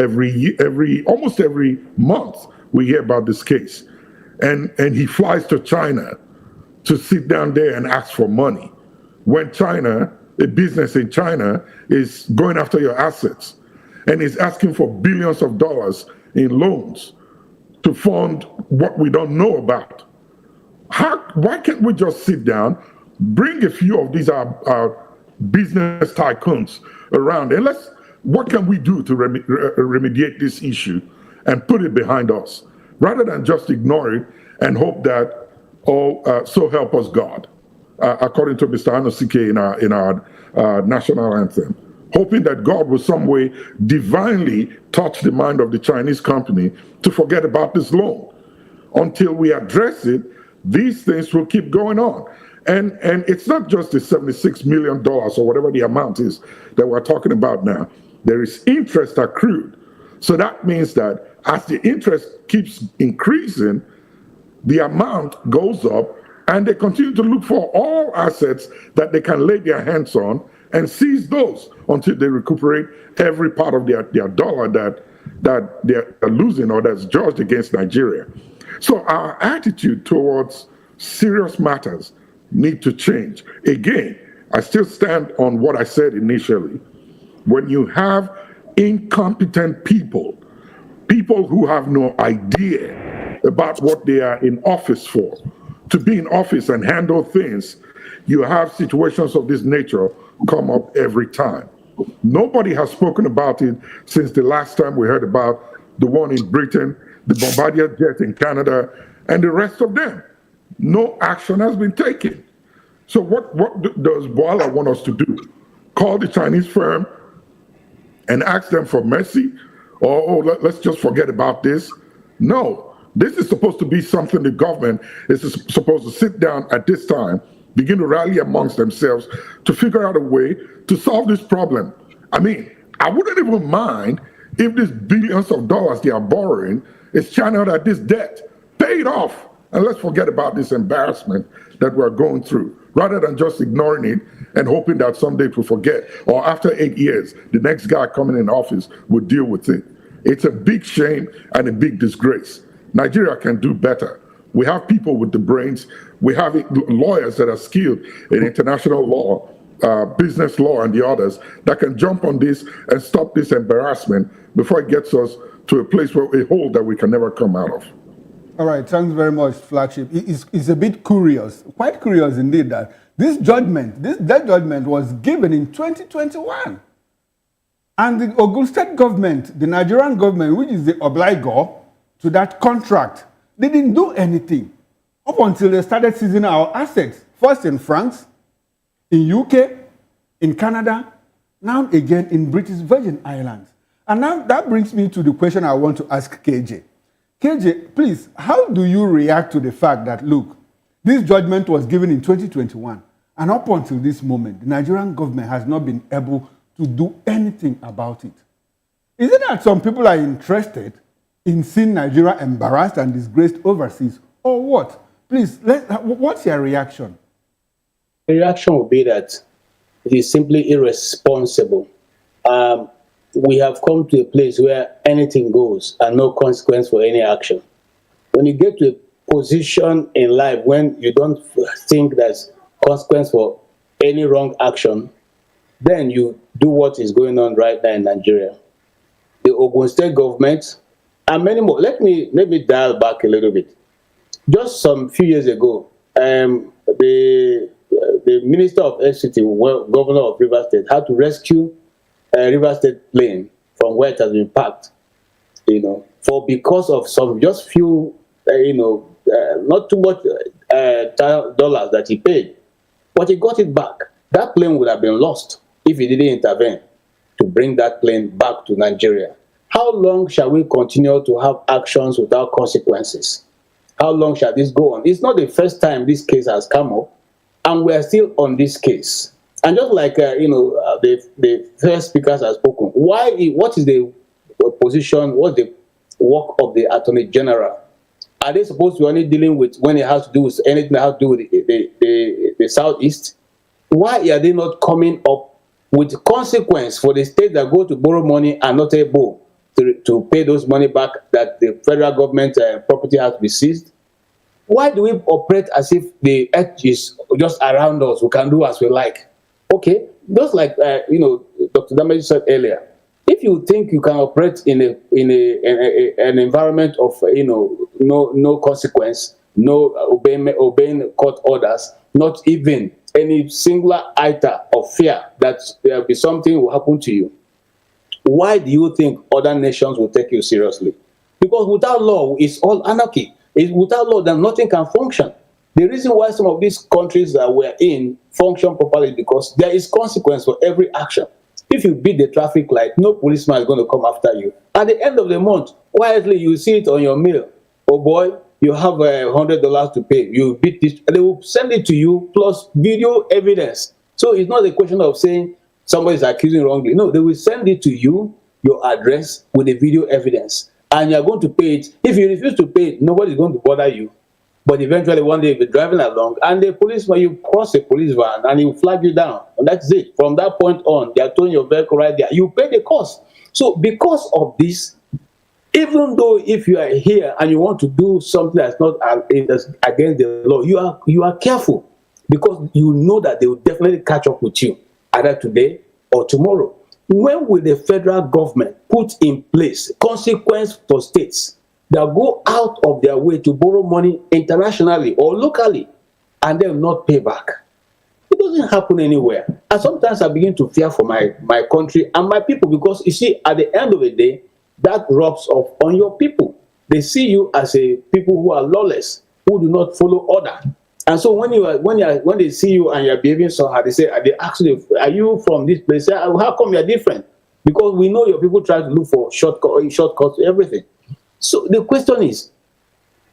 G: almost every month. We hear about this case. And he flies to China to sit down there and ask for money. When China, a business in China, is going after your assets and is asking for billions of dollars in loans to fund what we don't know about. Why can't we just sit down, bring a few of these business tycoons around, and what can we do to remediate this issue and put it behind us, rather than just ignore it and hope that, so help us God, according to Mr. Anosike in our national anthem, hoping that God will some way divinely touch the mind of the Chinese company to forget about this loan. Until we address it, these things will keep going on. And it's not just the $76 million or whatever the amount is that we're talking about now. There is interest accrued. So that means that as the interest keeps increasing, the amount goes up, and they continue to look for all assets that they can lay their hands on and seize those until they recuperate every part of their dollar that they're losing or that's judged against Nigeria. So our attitude towards serious matters need to change. Again, I still stand on what I said initially. When you have incompetent people who have no idea about what they are in office for, to be in office and handle things, you have situations of this nature come up every time. Nobody has spoken about it since the last time we heard about the one in Britain, the Bombardier jet in Canada, and the rest of them. No action has been taken. So what does Boala want us to do? Call the Chinese firm and ask them for mercy? Or let's just forget about this? No, this is supposed to be something the government is supposed to sit down at this time, begin to rally amongst themselves to figure out a way to solve this problem. I mean, I wouldn't even mind if these billions of dollars they are borrowing is channeled at this debt. Pay it off, and let's forget about this embarrassment that we're going through, rather than just ignoring it and hoping that someday we'll forget, or after 8 years, the next guy coming in office will deal with it. It's a big shame and a big disgrace. Nigeria can do better. We have people with the brains. We have lawyers that are skilled in international law, business law, and the others that can jump on this and stop this embarrassment before it gets us to a place where a hole that we can never come out of.
C: All right, thanks very much, Flagship. It's a bit curious, quite curious indeed, that this death judgment was given in 2021. And the Ogun State government, the Nigerian government, which is the obligor to that contract, they didn't do anything up until they started seizing our assets, first in France, in UK, in Canada, now again in British Virgin Islands. And now that brings me to the question I want to ask KJ. KJ, please, how do you react to the fact that, look, this judgment was given in 2021, and up until this moment, the Nigerian government has not been able to do anything about it? Is it that some people are interested in seeing Nigeria embarrassed and disgraced overseas, or what? Please, what's your reaction?
D: The reaction would be that it is simply irresponsible. We have come to a place where anything goes and no consequence for any action. When you get to a position in life when you don't think there's consequence for any wrong action, then you do what is going on right now in Nigeria. The Ogun State government and many more. Let me dial back a little bit. Just some few years ago, the Minister of FCT, Governor of Rivers State, had to rescue River State plane from where it has been parked, because of some just few, not too much dollars that he paid, but he got it back. that plane would have been lost if he didn't intervene to bring that plane back to Nigeria. How long shall we continue to have actions without consequences? How long shall this go on? It's not the first time this case has come up, and we are still on this case. And just like the first speakers have spoken, what is the position, what's the work of the Attorney General? Are they supposed to be only dealing with when it has to do with anything that has to do with the Southeast? Why are they not coming up with consequence for the state that go to borrow money and not able to pay those money back, that the federal government property has to be seized? Why do we operate as if the earth is just around us, we can do as we like? Okay, just like Dr. Damage said earlier, if you think you can operate in an environment of no consequence, no obeying court orders, not even any singular iota of fear that there will be something will happen to you, why do you think other nations will take you seriously? Because without law, it's all anarchy. Without law, then nothing can function. The reason why some of these countries that we're in function properly is because there is consequence for every action. If you beat the traffic light, no policeman is going to come after you. At the end of the month, quietly you see it on your mail. Oh boy, you have $100 to pay. You beat this. They will send it to you plus video evidence. So it's not a question of saying somebody is accusing wrongly. No, they will send it to you, your address, with the video evidence. And you're going to pay it. If you refuse to pay it, nobody's going to bother you. But eventually one day you'll be driving along and the policeman, you cross a police van and he will flag you down. And that's it. From that point on, they are towing your vehicle right there. You pay the cost. So because of this, even though if you are here and you want to do something that's not against the law, you are careful because you know that they will definitely catch up with you either today or tomorrow. When will the federal government put in place consequence for states that go out of their way to borrow money internationally or locally and then not pay back? It doesn't happen anywhere. And sometimes I begin to fear for my country and my people because you see, at the end of the day, that rubs off on your people. They see you as a people who are lawless, who do not follow order. And so when they see you and you're behaving so hard, they ask you, are you from this place? How come you're different? Because we know your people try to look for shortcuts to everything. So the question is,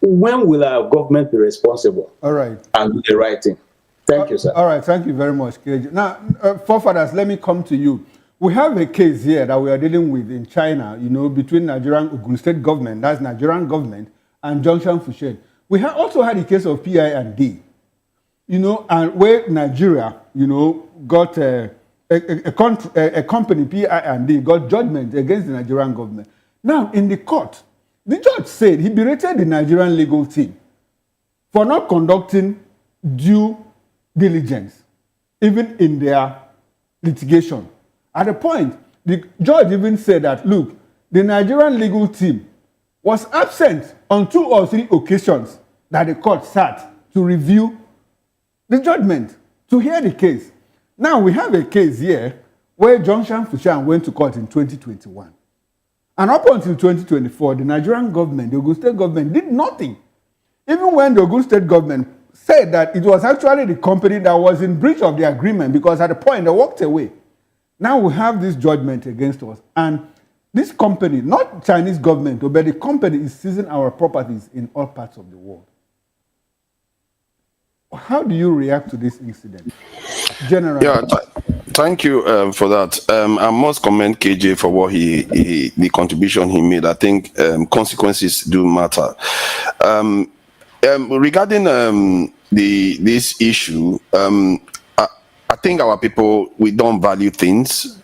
D: when will our government be responsible?
C: All right.
D: And do the right thing? Thank you, sir.
C: All right. Thank you very much, KJ. Now, forefathers, let me come to you. We have a case here that we are dealing with in China, between Nigerian Ogun State government, that's Nigerian government, and Zhongshan Fushen. We have also had a case of PI&D, and where Nigeria, got a company, PI&D, got judgment against the Nigerian government. Now, in the court, the judge said he berated the Nigerian legal team for not conducting due diligence, even in their litigation. At a point, the judge even said that, look, the Nigerian legal team was absent on 2 or 3 occasions that the court sat to review the judgment, to hear the case. Now we have a case here where Zhongshan Fushan went to court in 2021. And up until 2024, the Nigerian government, the Ogun State government, did nothing. Even when the Ogun State government said that it was actually the company that was in breach of the agreement because at the point they walked away. Now we have this judgment against us. And this company, not Chinese government, but the company is seizing our properties in all parts of the world. How do you react to this incident, generally?
E: Yeah, thank you for that. I must commend KJ for what the contribution he made. I think consequences do matter. Regarding this issue, I think our people, we don't value things.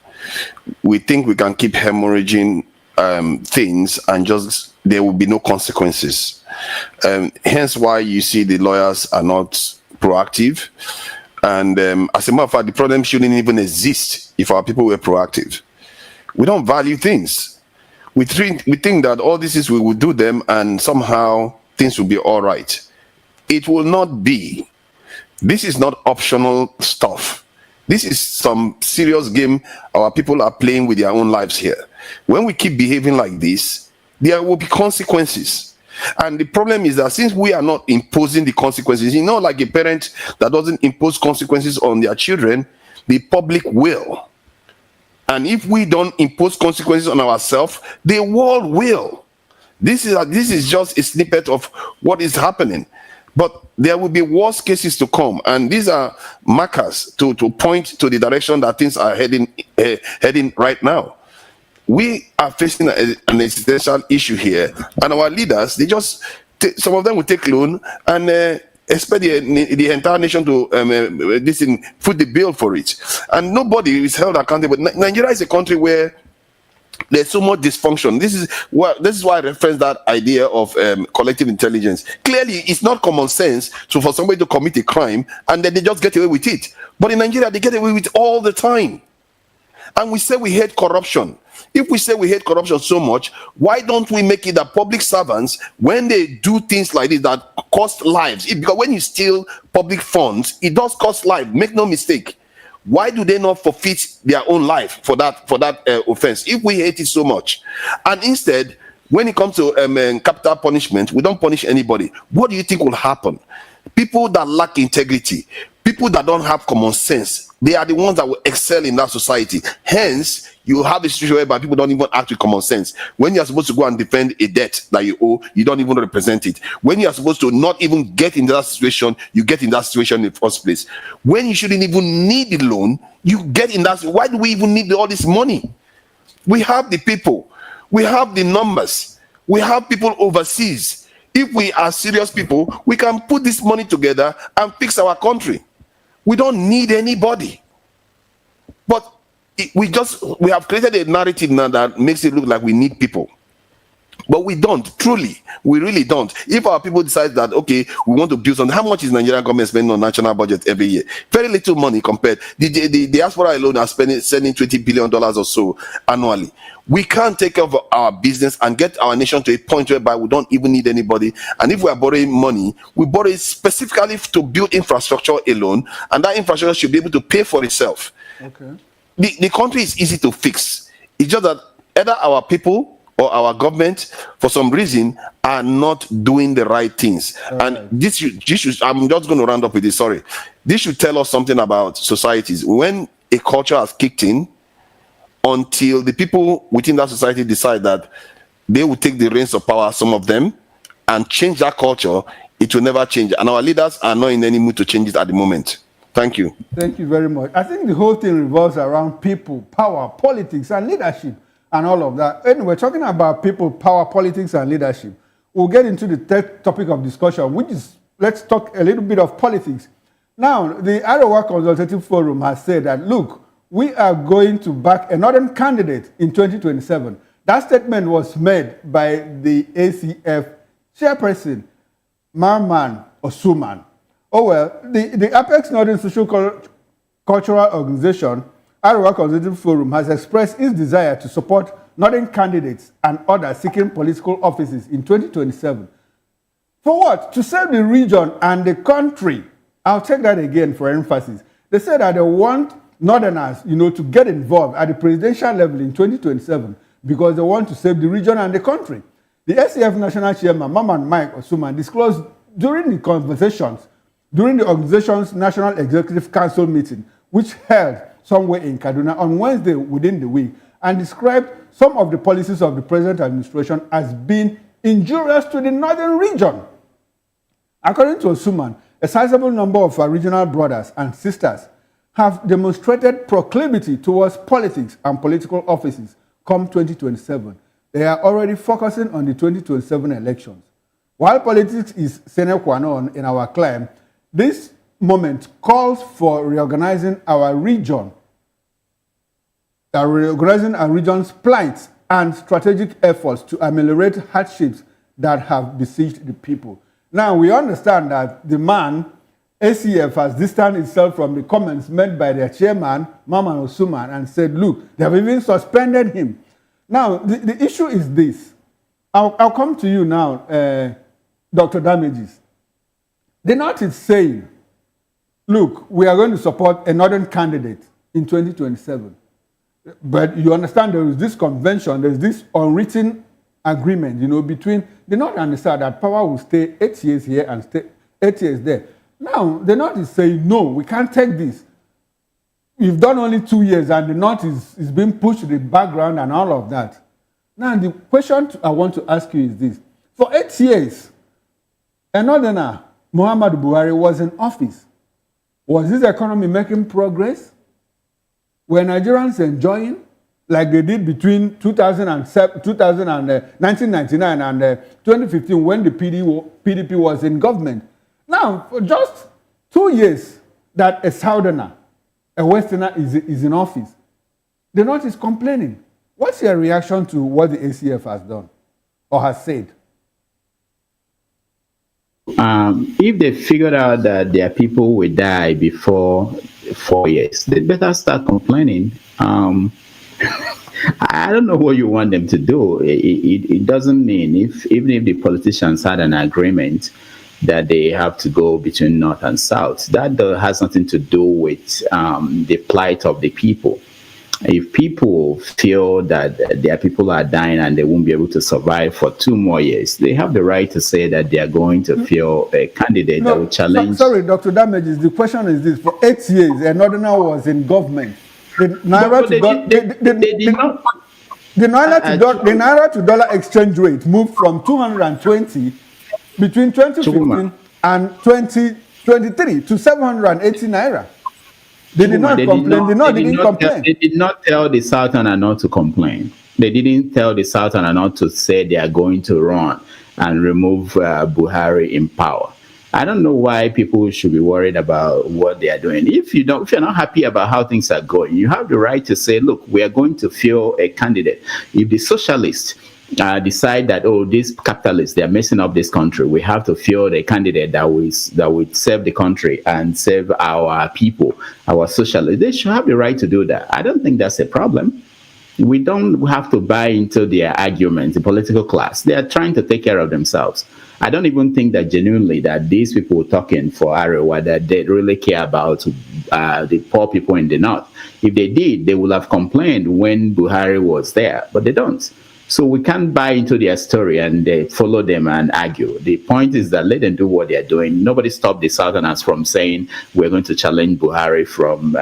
E: We think we can keep hemorrhaging things and just there will be no consequences. Hence why you see the lawyers are not proactive. And as a matter of fact, the problem shouldn't even exist if our people were proactive. We don't value things. We think that all this is we will do them and somehow things will be all right. It will not be. This is not optional stuff. This is some serious game our people are playing with their own lives here. When we keep behaving like this, there will be consequences. And the problem is that since we are not imposing the consequences, like a parent that doesn't impose consequences on their children, the public will. And if we don't impose consequences on ourselves, the world will. This is just a snippet of what is happening. But there will be worse cases to come. And these are markers to point to the direction that things are heading right now. We are facing an existential issue here. And our leaders, some of them will take loan and expect the entire nation to foot the bill for it, and nobody is held accountable. Nigeria is a country where there's so much dysfunction. This is why I reference that idea of collective intelligence. Clearly, it's not common sense for somebody to commit a crime and then they just get away with it. But in Nigeria, they get away with it all the time. And we say we hate corruption. If we say we hate corruption so much, why don't we make it that public servants, when they do things like this that cost lives, because when you steal public funds, it does cost life, make no mistake. Why do they not forfeit their own life for that offense if we hate it so much? And instead, when it comes to capital punishment, we don't punish anybody. What do you think will happen? People that lack integrity, people that don't have common sense, they are the ones that will excel in that society. Hence, you have a situation whereby people don't even act with common sense. When you are supposed to go and defend a debt that you owe, you don't even represent it. When you are supposed to not even get in that situation, you get in that situation in the first place. When you shouldn't even need the loan, you get in that. Why do we even need all this money? We have the people. We have the numbers. We have people overseas. If we are serious people, we can put this money together and fix our country. We don't need anybody. But we have created a narrative now that makes it look like we need people. But we don't, truly. We really don't. If our people decide that, okay, we want to build something, how much is Nigerian government spending on national budget every year? Very little money compared. The diaspora alone are sending $20 billion or so annually. We can't take care of our business and get our nation to a point whereby we don't even need anybody. And if we are borrowing money, we borrow it specifically to build infrastructure alone, and that infrastructure should be able to pay for itself. Okay. The country is easy to fix. It's just that either our people or our government, for some reason, are not doing the right things. And this should, I'm just going to round up with this, sorry. This should tell us something about societies. When a culture has kicked in, until the people within that society decide that they will take the reins of power, some of them, and change that culture, it will never change. And our leaders are not in any mood to change it at the moment. Thank you.
C: Thank you very much. I think the whole thing revolves around people, power, politics, and leadership, and all of that. Anyway, talking about people, power, politics, and leadership, we'll get into the third topic of discussion, which is, let's talk a little bit of politics. Now, the Arewa Consultative Forum has said that, look, we are going to back another candidate in 2027. That statement was made by the ACF chairperson, Marman Osuman. Oh, well, the Apex Northern Social Cultural Organization, Arewa Consultative Forum, has expressed its desire to support Northern candidates and others seeking political offices in 2027. For what? To serve the region and the country. I'll take that again for emphasis. They said that they want Northerners, to get involved at the presidential level in 2027 because they want to save the region and the country. The SCF National Chairman, Maman Mike Osuman, disclosed during the organization's National Executive Council meeting, which held somewhere in Kaduna on Wednesday within the week, and described some of the policies of the present administration as being injurious to the northern region. According to Osuman, a sizable number of our regional brothers and sisters have demonstrated proclivity towards politics and political offices come 2027. They are already focusing on the 2027 elections. While politics is sine qua non in our climb, this moment calls for reorganizing our region, reorganizing our region's plight and strategic efforts to ameliorate hardships that have besieged the people. Now, we understand that the man, ACF, has distanced itself from the comments made by their chairman, Maman Osuman, and said, look, they have even suspended him. Now, the issue is this. I'll come to you now, Dr. Damages. The North is saying, look, we are going to support a northern candidate in 2027. But you understand there is this convention, there's this unwritten agreement, between the North and the South that power will stay 8 years here and stay 8 years there. Now, the North is saying, no, we can't take this. you've done only 2 years and the North is being pushed to the background and all of that. Now, the question I want to ask you is this. For 8 years, a Northerner, Muhammadu Buhari, was in office. Was this economy making progress? Were Nigerians enjoying like they did between 1999 and 2015 when the PDP was in government? Now, for just 2 years that a Southerner, a Westerner is in office, the North is complaining. What's your reaction to what the ACF has done or has said?
H: If they figured out that their people will die before 4 years, they better start complaining. I don't know what you want them to do. It doesn't mean even if the politicians had an agreement that they have to go between North and South, that has nothing to do with the plight of the people. If people feel that their people are dying and they won't be able to survive for 2 more years, they have the right to say that they are going to field a candidate that will challenge.
C: Sorry, Dr. Damages, the question is this. For 8 years, a Northerner was in government. The Naira to dollar exchange rate moved from 220 between 2015 and 2023 to 780 Naira. They did not complain. They
H: did not tell the Southerner not to complain. They didn't tell the Southerner not to say they are going to run and remove Buhari in power. I don't know why people should be worried about what they are doing. If you're not happy about how things are going, you have the right to say, look, we are going to field a candidate. If the socialists decide that, oh, these capitalists, they're messing up this country, we have to field a candidate that will save the country and save our people, our socialists, they should have the right to do that. I don't think that's a problem. We don't have to buy into their arguments, the political class. They are trying to take care of themselves. I don't even think that genuinely that these people talking for Arewa, that they really care about the poor people in the North. If they did, they would have complained when Buhari was there, but they don't. So we can't buy into their story and follow them and argue. The point is that let them do what they're doing. Nobody stopped the Southerners from saying we're going to challenge Buhari from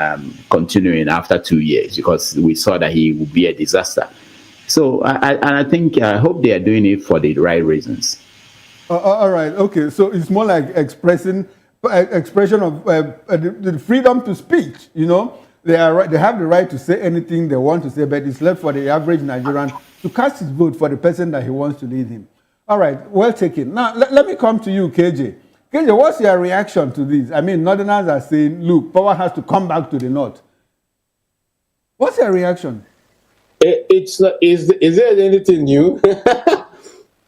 H: continuing after 2 years because we saw that he would be a disaster. So I hope they are doing it for the right reasons.
C: All right. Okay. So it's more like expression of the freedom to speech. You know, they have the right to say anything they want to say, but it's left for the average Nigerian to cast his vote for the person that he wants to lead him. All right. Well taken. Now let me come to you, KJ. KJ, what's your reaction to this? I mean, Northerners are saying, look, power has to come back to the North. What's your reaction?
D: Is there anything new?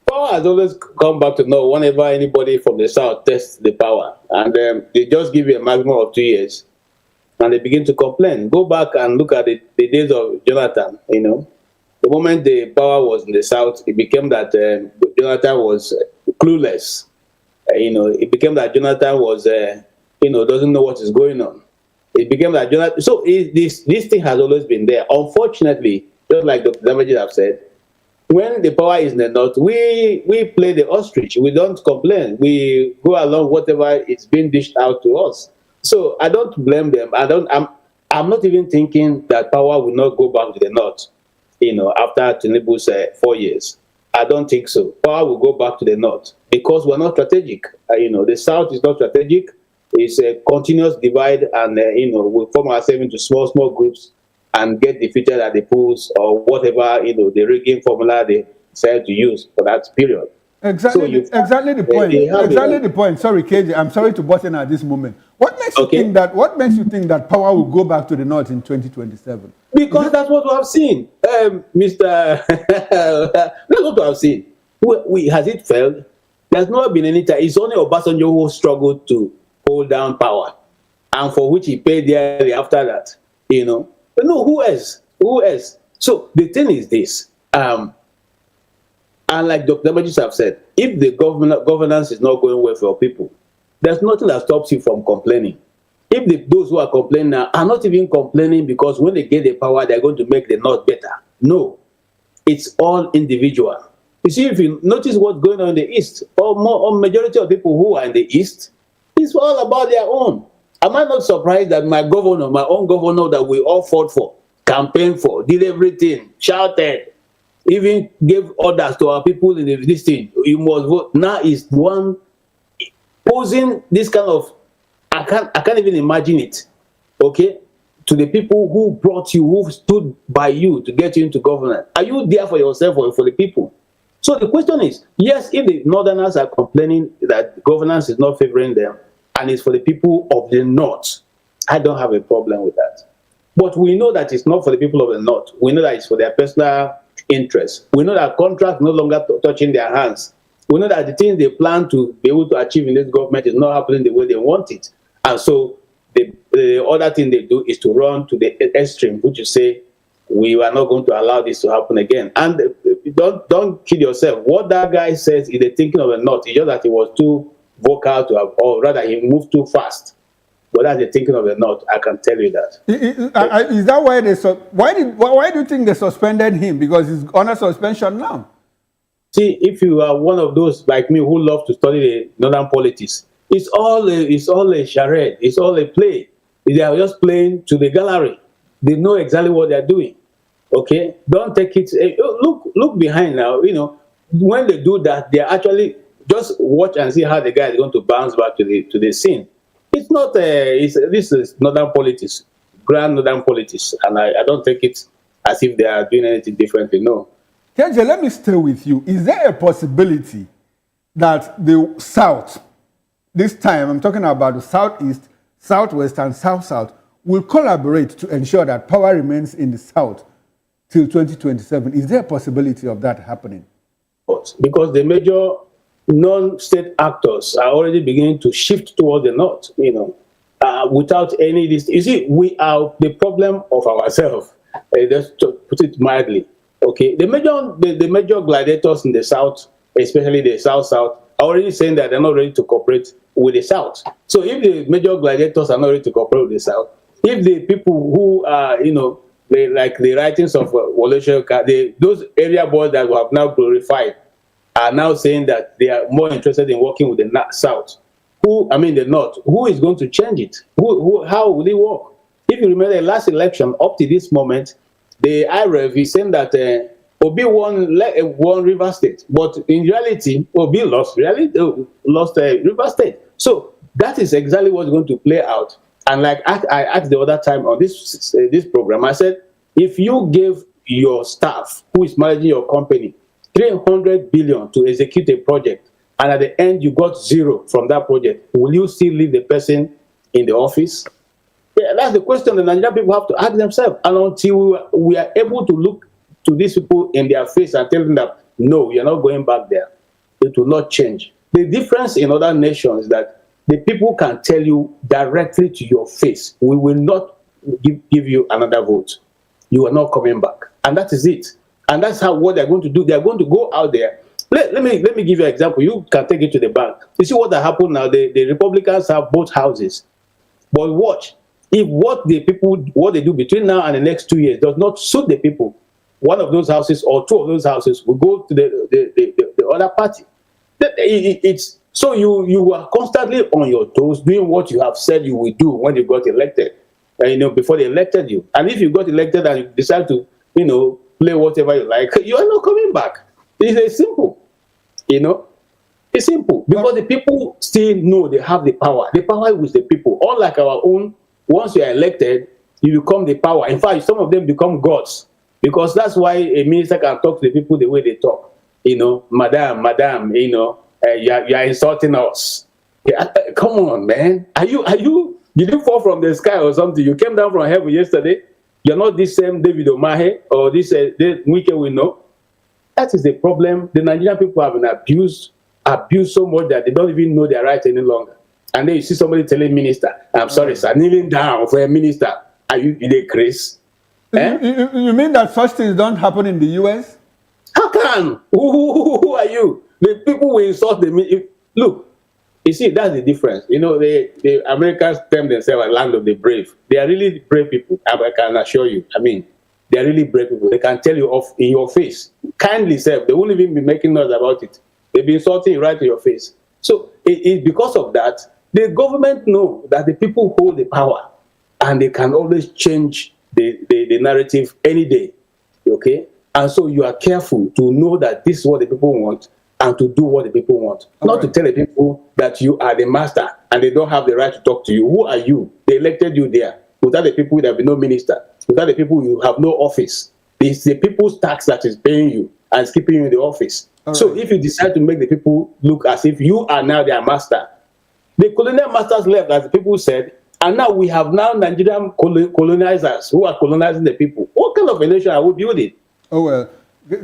D: Power has always come back to North whenever anybody from the South tests the power. And they just give you a maximum of 2 years. And they begin to complain. Go back and look at the days of Jonathan, you know. The moment the power was in the South, it became that Jonathan was clueless. It became that Jonathan was, doesn't know what is going on. It became that Jonathan. So this thing has always been there. Unfortunately, just like Dr. Damages have said, when the power is in the North, we play the ostrich. We don't complain. We go along whatever is being dished out to us. So I don't blame them. I'm not even thinking that power will not go back to the North. After Tinubu's 4 years. I don't think so. Power will go back to the North because we're not strategic. The South is not strategic. It's a continuous divide and, we form ourselves into small groups and get defeated at the polls or whatever, the rigging formula they decide to use for that period.
C: Exactly the point. Exactly the point. Sorry, KJ, I'm sorry to butt in at this moment. What makes you think that power will go back to the North in 2027?
D: Because that's what we have seen, Mr. That's what we have seen. Has it failed? There's not been any time. It's only Obasanjo who struggled to hold down power, and for which he paid dearly after that. No, who else? Who else? So the thing is this. And like Dr. Damages have said, if the governance is not going well for people, there's nothing that stops you from complaining. If those who are complaining now are not even complaining because when they get the power, they're going to make the North better. No, it's all individual. You see, if you notice what's going on in the East, or majority of people who are in the East, it's all about their own. Am I not surprised that my governor, my own governor that we all fought for, campaigned for, did everything, shouted, even gave orders to our people in this thing, you must vote. Now is one posing this kind of, I can't even imagine it, okay, to the people who brought you, who stood by you to get you into government. Are you there for yourself or for the people? So the question is, yes, if the Northerners are complaining that governance is not favoring them, and it's for the people of the North, I don't have a problem with that. But we know that it's not for the people of the North. We know that it's for their personal interests. We know that contracts no longer touching their hands. We know that the things they plan to be able to achieve in this government is not happening the way they want it. And so the other thing they do is to run to the extreme, which you say, we are not going to allow this to happen again. And don't kid yourself. What that guy says is the thinking of the North. It's just that he was too vocal to have, or rather he moved too fast. But that's the thinking of the North, I can tell you that.
C: Is that why why do you think they suspended him? Because he's on a suspension now.
D: See, if you are one of those like me who love to study the Northern politics, it's all a charade, it's all a play. They are just playing to the gallery. They know exactly what they're doing. Okay? Don't take it. Look behind now. You know, when they do that, they actually just watch and see how the guy is going to bounce back to the scene. It's not this is Northern politics, grand Northern politics, and I don't take it as if they are doing anything differently. No.
C: KJ, let me stay with you. Is there a possibility that the South, this time I'm talking about the Southeast, Southwest, and South-South, will collaborate to ensure that power remains in the South till 2027? Is there a possibility of that happening?
D: Because the major non-state actors are already beginning to shift toward the North, you know, without any this. You see, we are the problem of ourselves. Just to put it mildly. Okay, the major gladiators in the South, especially the South-South, are already saying that they're not ready to cooperate with the South. So if the major gladiators are not ready to cooperate with the South, if the people who are, you know, like the writings of Wole Soyinka, those area boys that we have now glorified, are now saying that they are more interested in working with the South. The North. Who is going to change it? How will it work? If you remember the last election, up to this moment, the IREV is saying that Obi won River State, but in reality, Obi lost River State. So that is exactly what's going to play out. And like I asked the other time on this program, I said, if you give your staff who is managing your company 300 billion to execute a project, and at the end you got zero from that project, will you still leave the person in the office? Yeah, that's the question the Nigerian people have to ask themselves. And until we are able to look to these people in their face and tell them that, no, you're not going back there, it will not change. The difference in other nations is that the people can tell you directly to your face, we will not give you another vote. You are not coming back. And that is it. And that's what they're going to do. They're going to go out there. Let me give you an example. You can take it to the bank. You see what happened now? The Republicans have both houses. But watch. If what they do between now and the next 2 years does not suit the people, one of those houses or two of those houses will go to the other party. It's so you are constantly on your toes doing what you have said you will do when you got elected, before they elected you. And if you got elected and you decide to, play whatever you like, you are not coming back. It's simple, It's simple because the people still know they have the power. The power is with the people. Unlike our own, once you are elected, you become the power. In fact, some of them become gods because that's why a minister can talk to the people the way they talk. Madam, you are insulting us. Come on, man. Did you fall from the sky or something? You came down from heaven yesterday. You're not this same David Omahe or this Wike we know. That is the problem. The Nigerian people have been abused so much that they don't even know their rights any longer. And then you see somebody telling minister, I'm sorry, sir, kneeling down for a minister. Are you in a craze?
C: You mean that such things don't happen in the US?
D: How can? Who are you? The people will insult the look. You see, that's the difference. The Americans term themselves a land of the brave. They are really brave people. I can assure you. They are really brave people. They can tell you off in your face. Kindly self. They won't even be making noise about it. They'll be insulting you right in your face. So it's because of that The government know that the people hold the power and they can always change the narrative any day. Okay? And so you are careful to know that this is what the people want and to do what the people want. Not to tell the people that you are the master and they don't have the right to talk to you. Who are you? They elected you there. Without the people, there will be no minister. Without the people, you have no office. It's the people's tax that is paying you and is keeping you in the office. So if you decide to make the people look as if you are now their master, the colonial masters left, as the people said, and now we have Nigerian colonizers who are colonizing the people. What kind of a nation are we building?
C: Oh, well,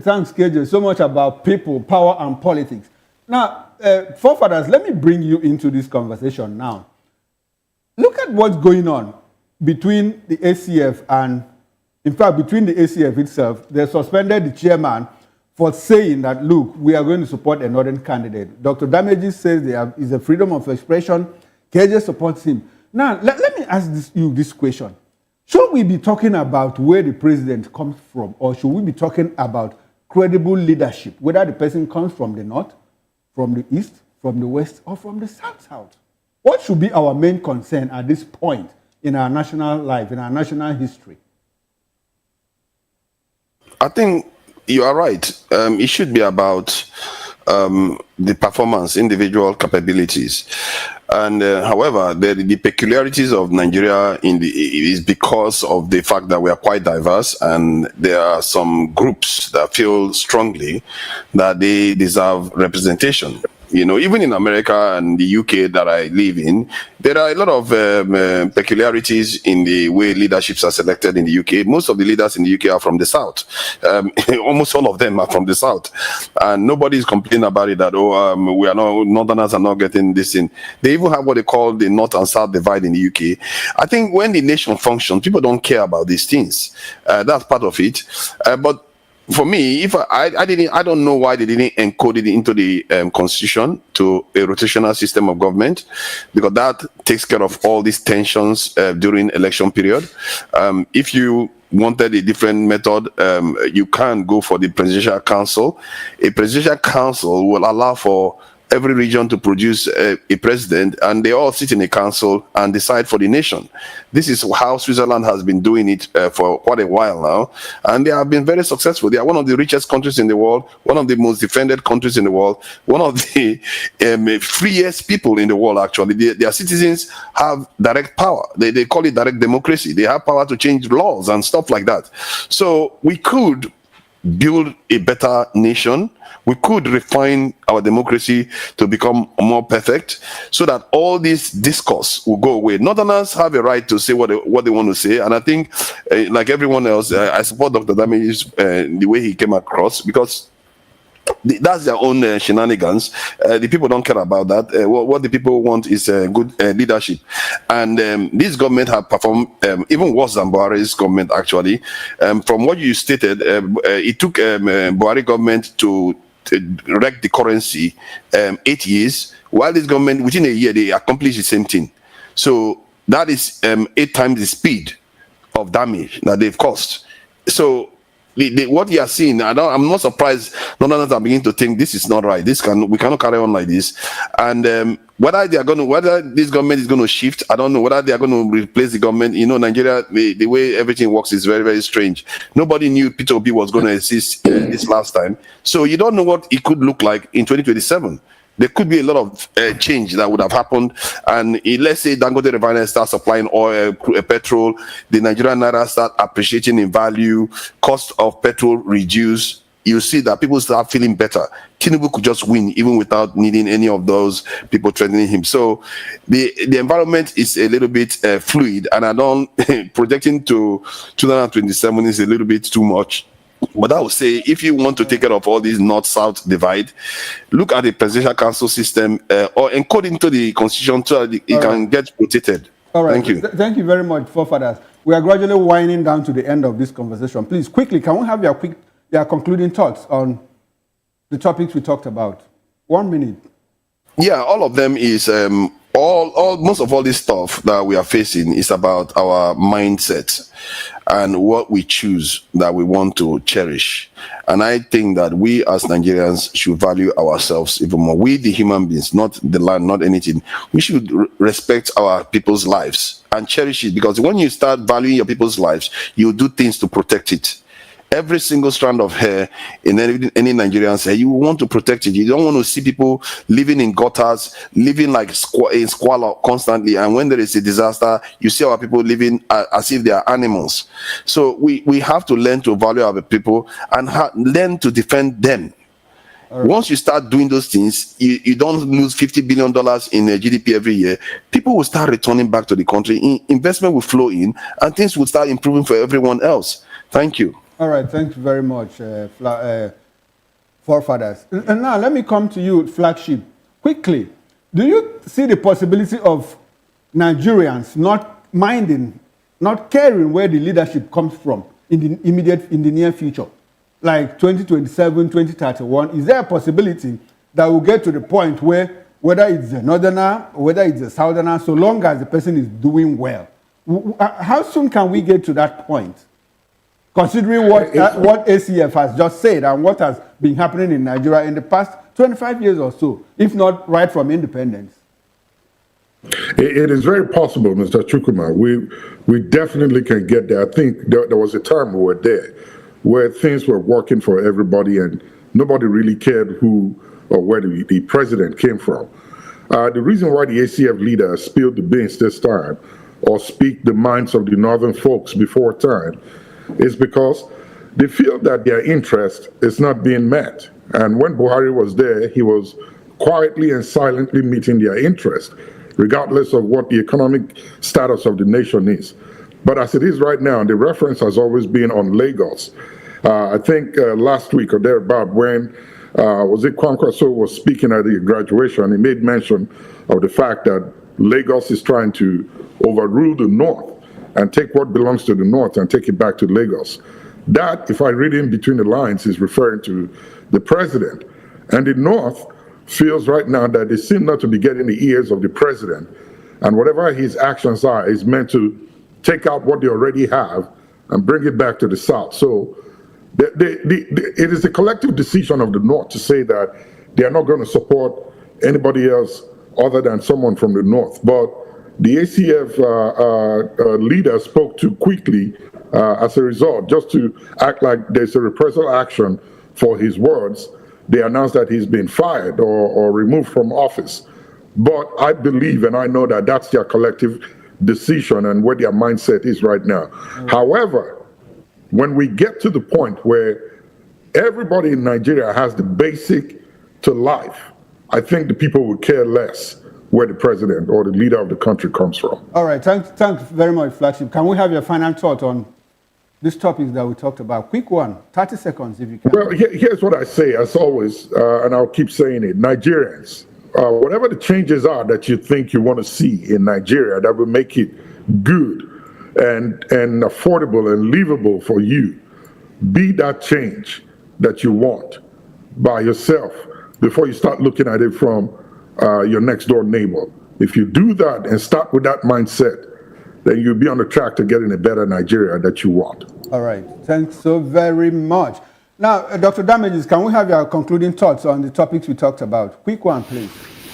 C: thanks, KJ. So much about people, power, and politics. Now, forefathers, let me bring you into this conversation now. Look at what's going on between the ACF and, in fact, between the ACF itself. They suspended the chairman for saying that, look, we are going to support a northern candidate. Dr. Damages says there is a freedom of expression. KJ supports him. Now, let me ask you this question. Should we be talking about where the president comes from, or should we be talking about credible leadership, whether the person comes from the north, from the east, from the west, or from the south? What should be our main concern at this point in our national life, in our national history?
E: I think you are right. It should be about the performance, individual capabilities. And however, the peculiarities of Nigeria is because of the fact that we are quite diverse, and there are some groups that feel strongly that they deserve representation. You know, even in America and the UK that I live in, there are a lot of peculiarities in the way leaderships are selected in the UK. Most of the leaders in the UK are from the South. Almost all of them are from the South. And nobody is complaining about it that, we are not, Northerners are not getting this in. They even have what they call the North and South divide in the UK. I think when the nation functions, people don't care about these things. That's part of it. But for me, if I don't know why they didn't encode it into the constitution to a rotational system of government, because that takes care of all these tensions during election period. If you wanted a different method, you can go for the presidential council. A presidential council will allow for every region to produce a president, and they all sit in a council and decide for the nation. This is how Switzerland has been doing it for quite a while now, and they have been very successful. They are one of the richest countries in the world, one of the most defended countries in the world, one of the freest people in the world, actually. Their citizens have direct power. They call it direct democracy. They have power to change laws and stuff like that. So we could build a better nation. We could refine our democracy to become more perfect, so that all this discourse will go away. Northerners have a right to say what they want to say, and I think, like everyone else, I support Dr. Damages the way he came across, because that's their own shenanigans. The people don't care about that. What the people want is good leadership, and this government have performed even worse than Buhari's government, actually. From what you stated, it took Buhari government to wreck the currency 8 years, while this government, within a year, they accomplished the same thing. So that is 8 times the speed of damage that they've caused. So what you are seeing, I'm not surprised Northerners are beginning to think this is not right. We cannot carry on like this. And whether this government is going to shift, I don't know. Whether they are going to replace the government, Nigeria, the way everything works is very, very strange. Nobody knew Peter Obi was going to exist this last time, so you don't know what it could look like in 2027. There could be a lot of change that would have happened, and let's say Dangote Refinery starts supplying oil, petrol, the Nigerian naira start appreciating in value, cost of petrol reduce. You see that people start feeling better. Tinubu could just win even without needing any of those people threatening him. So the environment is a little bit fluid, and I don't projecting to 2027 is a little bit too much. But I would say, if you want to take care of all these north-south divide, look at the presidential council system or encode into the constitution so that it can get rotated.
C: All right.
E: Thank you.
C: Thank you very much, forefathers. We are gradually winding down to the end of this conversation. Please, quickly, can we have your concluding thoughts on the topics we talked about? 1 minute.
E: Yeah, all of them is most of all this stuff that we are facing is about our mindset and what we choose that we want to cherish. And I think that we as Nigerians should value ourselves even more. We, the human beings, not the land, not anything. We should respect our people's lives and cherish it, because when you start valuing your people's lives, you do things to protect it. Every single strand of hair in any Nigerian's hair, you want to protect it. You don't want to see people living in gutters, living like in squalor constantly. And when there is a disaster, you see our people living as if they are animals. So we have to learn to value our people and learn to defend them. Right. Once you start doing those things, you don't lose $50 billion in GDP every year. People will start returning back to the country. Investment will flow in, and things will start improving for everyone else. Thank you.
C: All right, thank you very much, forefathers. And now let me come to you, Flagship. Quickly, do you see the possibility of Nigerians not caring where the leadership comes from in the near future, like 2027, 2031? Is there a possibility that we'll get to the point where, whether it's a northerner or whether it's a southerner, so long as the person is doing well, how soon can we get to that point? Considering what ACF has just said and what has been happening in Nigeria in the past 25 years or so, if not right from independence.
G: It is very possible, Mr. Chukwuma. We definitely can get there. I think there was a time we were there where things were working for everybody and nobody really cared who or where the president came from. The reason why the ACF leader spilled the beans this time, or speak the minds of the northern folks before time, is because they feel that their interest is not being met. And when Buhari was there, he was quietly and silently meeting their interest, regardless of what the economic status of the nation is. But as it is right now, and the reference has always been on Lagos. I think last week or thereabout, when Kwankwaso was speaking at the graduation, he made mention of the fact that Lagos is trying to overrule the North and take what belongs to the North and take it back to Lagos. That, if I read in between the lines, is referring to the president. And the North feels right now that they seem not to be getting the ears of the president. And whatever his actions are is meant to take out what they already have and bring it back to the South. So it is a collective decision of the North to say that they are not going to support anybody else other than someone from the North. But the ACF leader spoke too quickly as a result. Just to act like there's a reprisal action for his words, they announced that he's been fired or removed from office. But I believe and I know that that's their collective decision and where their mindset is right now. However, when we get to the point where everybody in Nigeria has the basic to life, I think the people will care less where the president or the leader of the country comes from. All
C: right, thanks very much, Flagship. Can we have your final thought on these topics that we talked about? Quick one, 30 seconds if you can.
G: Well, here's what I say, as always, and I'll keep saying it. Nigerians, whatever the changes are that you think you want to see in Nigeria that will make it good and affordable and livable for you, be that change that you want by yourself before you start looking at it from your next door neighbor. If you do that and start with that mindset, then you'll be on the track to getting a better Nigeria that you want.
C: All right, thanks so very much. Now, Dr. Damages, can we have your concluding thoughts on the topics we talked about? Quick one, please.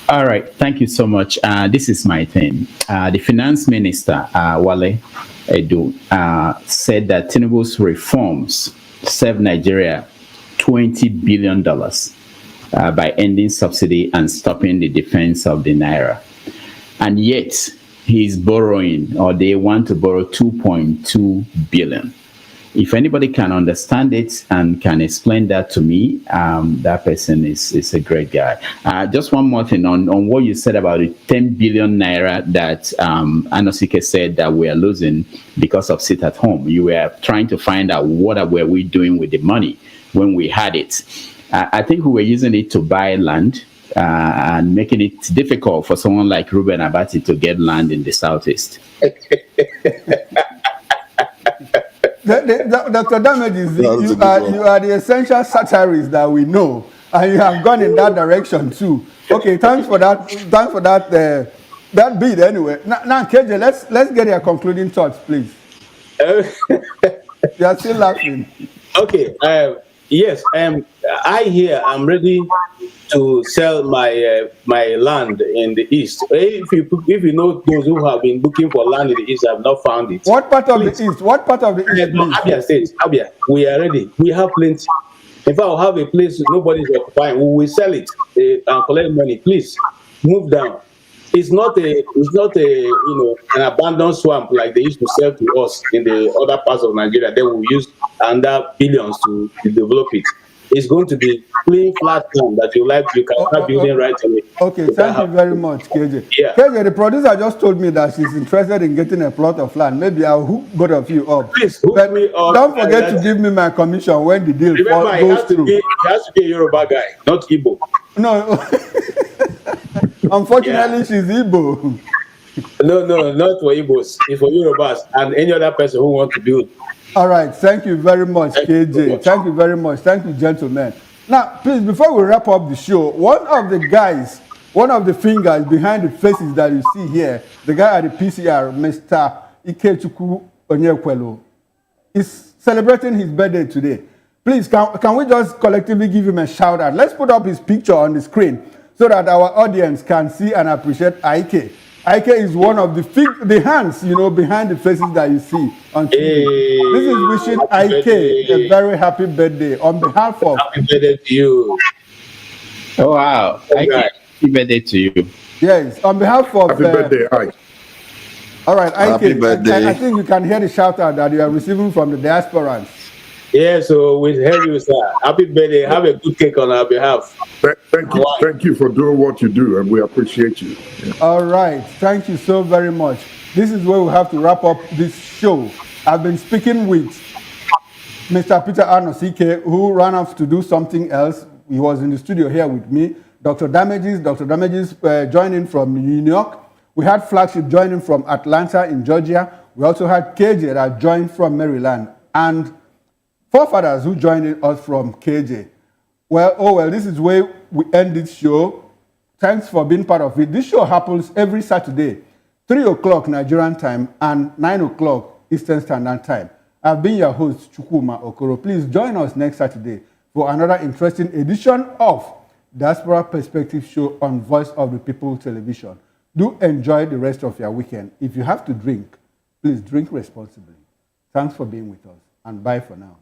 H: All right, thank you so much. This is my thing. The finance minister, Wale Edu, said that Tinubu's reforms save Nigeria $20 billion. By ending subsidy and stopping the defense of the naira. And yet, he's borrowing, or they want to borrow $2.2 billion. If anybody can understand it and can explain that to me, that person is a great guy. Just one more thing on what you said about the 10 billion naira that Anosike said that we are losing because of sit at home. You were trying to find out what were we doing with the money when we had it. I think we were using it to buy land and making it difficult for someone like Ruben Abati to get land in the southeast.
C: Dr. Damages, you are the essential satirist that we know, and you have gone in that direction too. Okay, thanks for that that bid anyway. Now, KJ, let's get your concluding thoughts, please. You are still laughing.
D: Okay. Yes. I'm ready to sell my land in the east. If you know those who have been looking for land in the east have not found it.
C: What part of the east? What part of the east?
D: No, Abia State. Abia. We are ready. We have plenty. If I will have a place nobody is occupying, we will sell it and collect money. Please move down. It's not an abandoned swamp like they used to sell to us in the other parts of Nigeria. Then we use under billions to develop it. It's going to be clean, flat land that you can start building right away.
C: Okay, thank you very much, KJ.
D: Yeah.
C: KJ, the producer just told me that she's interested in getting a plot of land. Maybe I'll hook both of you up.
D: Please hook me up.
C: Don't forget to give me my commission when the deal goes through.
D: He has to be a Yoruba guy, not Igbo.
C: No. Unfortunately, she's Igbo.
D: No, not for Igbos. It's for Yorubas and any other person who wants to build.
C: All right. Thank you very much, KJ. Thank you very much. Thank you, gentlemen. Now, please, before we wrap up the show, one of the fingers behind the faces that you see here, the guy at the PCR, Mr. Ikechukwu Onyekwelu, is celebrating his birthday today. Please, can we just collectively give him a shout out? Let's put up his picture on the screen so that our audience can see and appreciate Ike. Ike is one of the hands, behind the faces that you see on TV.
D: Hey,
C: this is wishing Ike a very happy birthday on behalf of...
D: Happy birthday to you.
H: Oh, wow. Ike, happy birthday to you.
C: Yes, on behalf of...
G: Happy birthday, Ike.
C: All right, Ike,
E: Happy birthday.
C: I think you can hear the shout out that you are receiving from the diasporans.
D: Yeah, so we heard you, sir. Happy birthday. Have a good cake on our behalf.
G: Thank you for doing what you do, and we appreciate you. Yeah.
C: All right. Thank you so very much. This is where we have to wrap up this show. I've been speaking with Mr. Peter Anosike, who ran off to do something else. He was in the studio here with me. Dr. Damages joining from New York. We had Flagship joining from Atlanta in Georgia. We also had KJ that joined from Maryland. And Forefathers who joined us from KJ. Well, this is where we end this show. Thanks for being part of it. This show happens every Saturday, 3 o'clock Nigerian time and 9 o'clock Eastern Standard Time. I've been your host, Chukwuma Okoro. Please join us next Saturday for another interesting edition of Diaspora Perspective Show on Voice of the People Television. Do enjoy the rest of your weekend. If you have to drink, please drink responsibly. Thanks for being with us, and bye for now.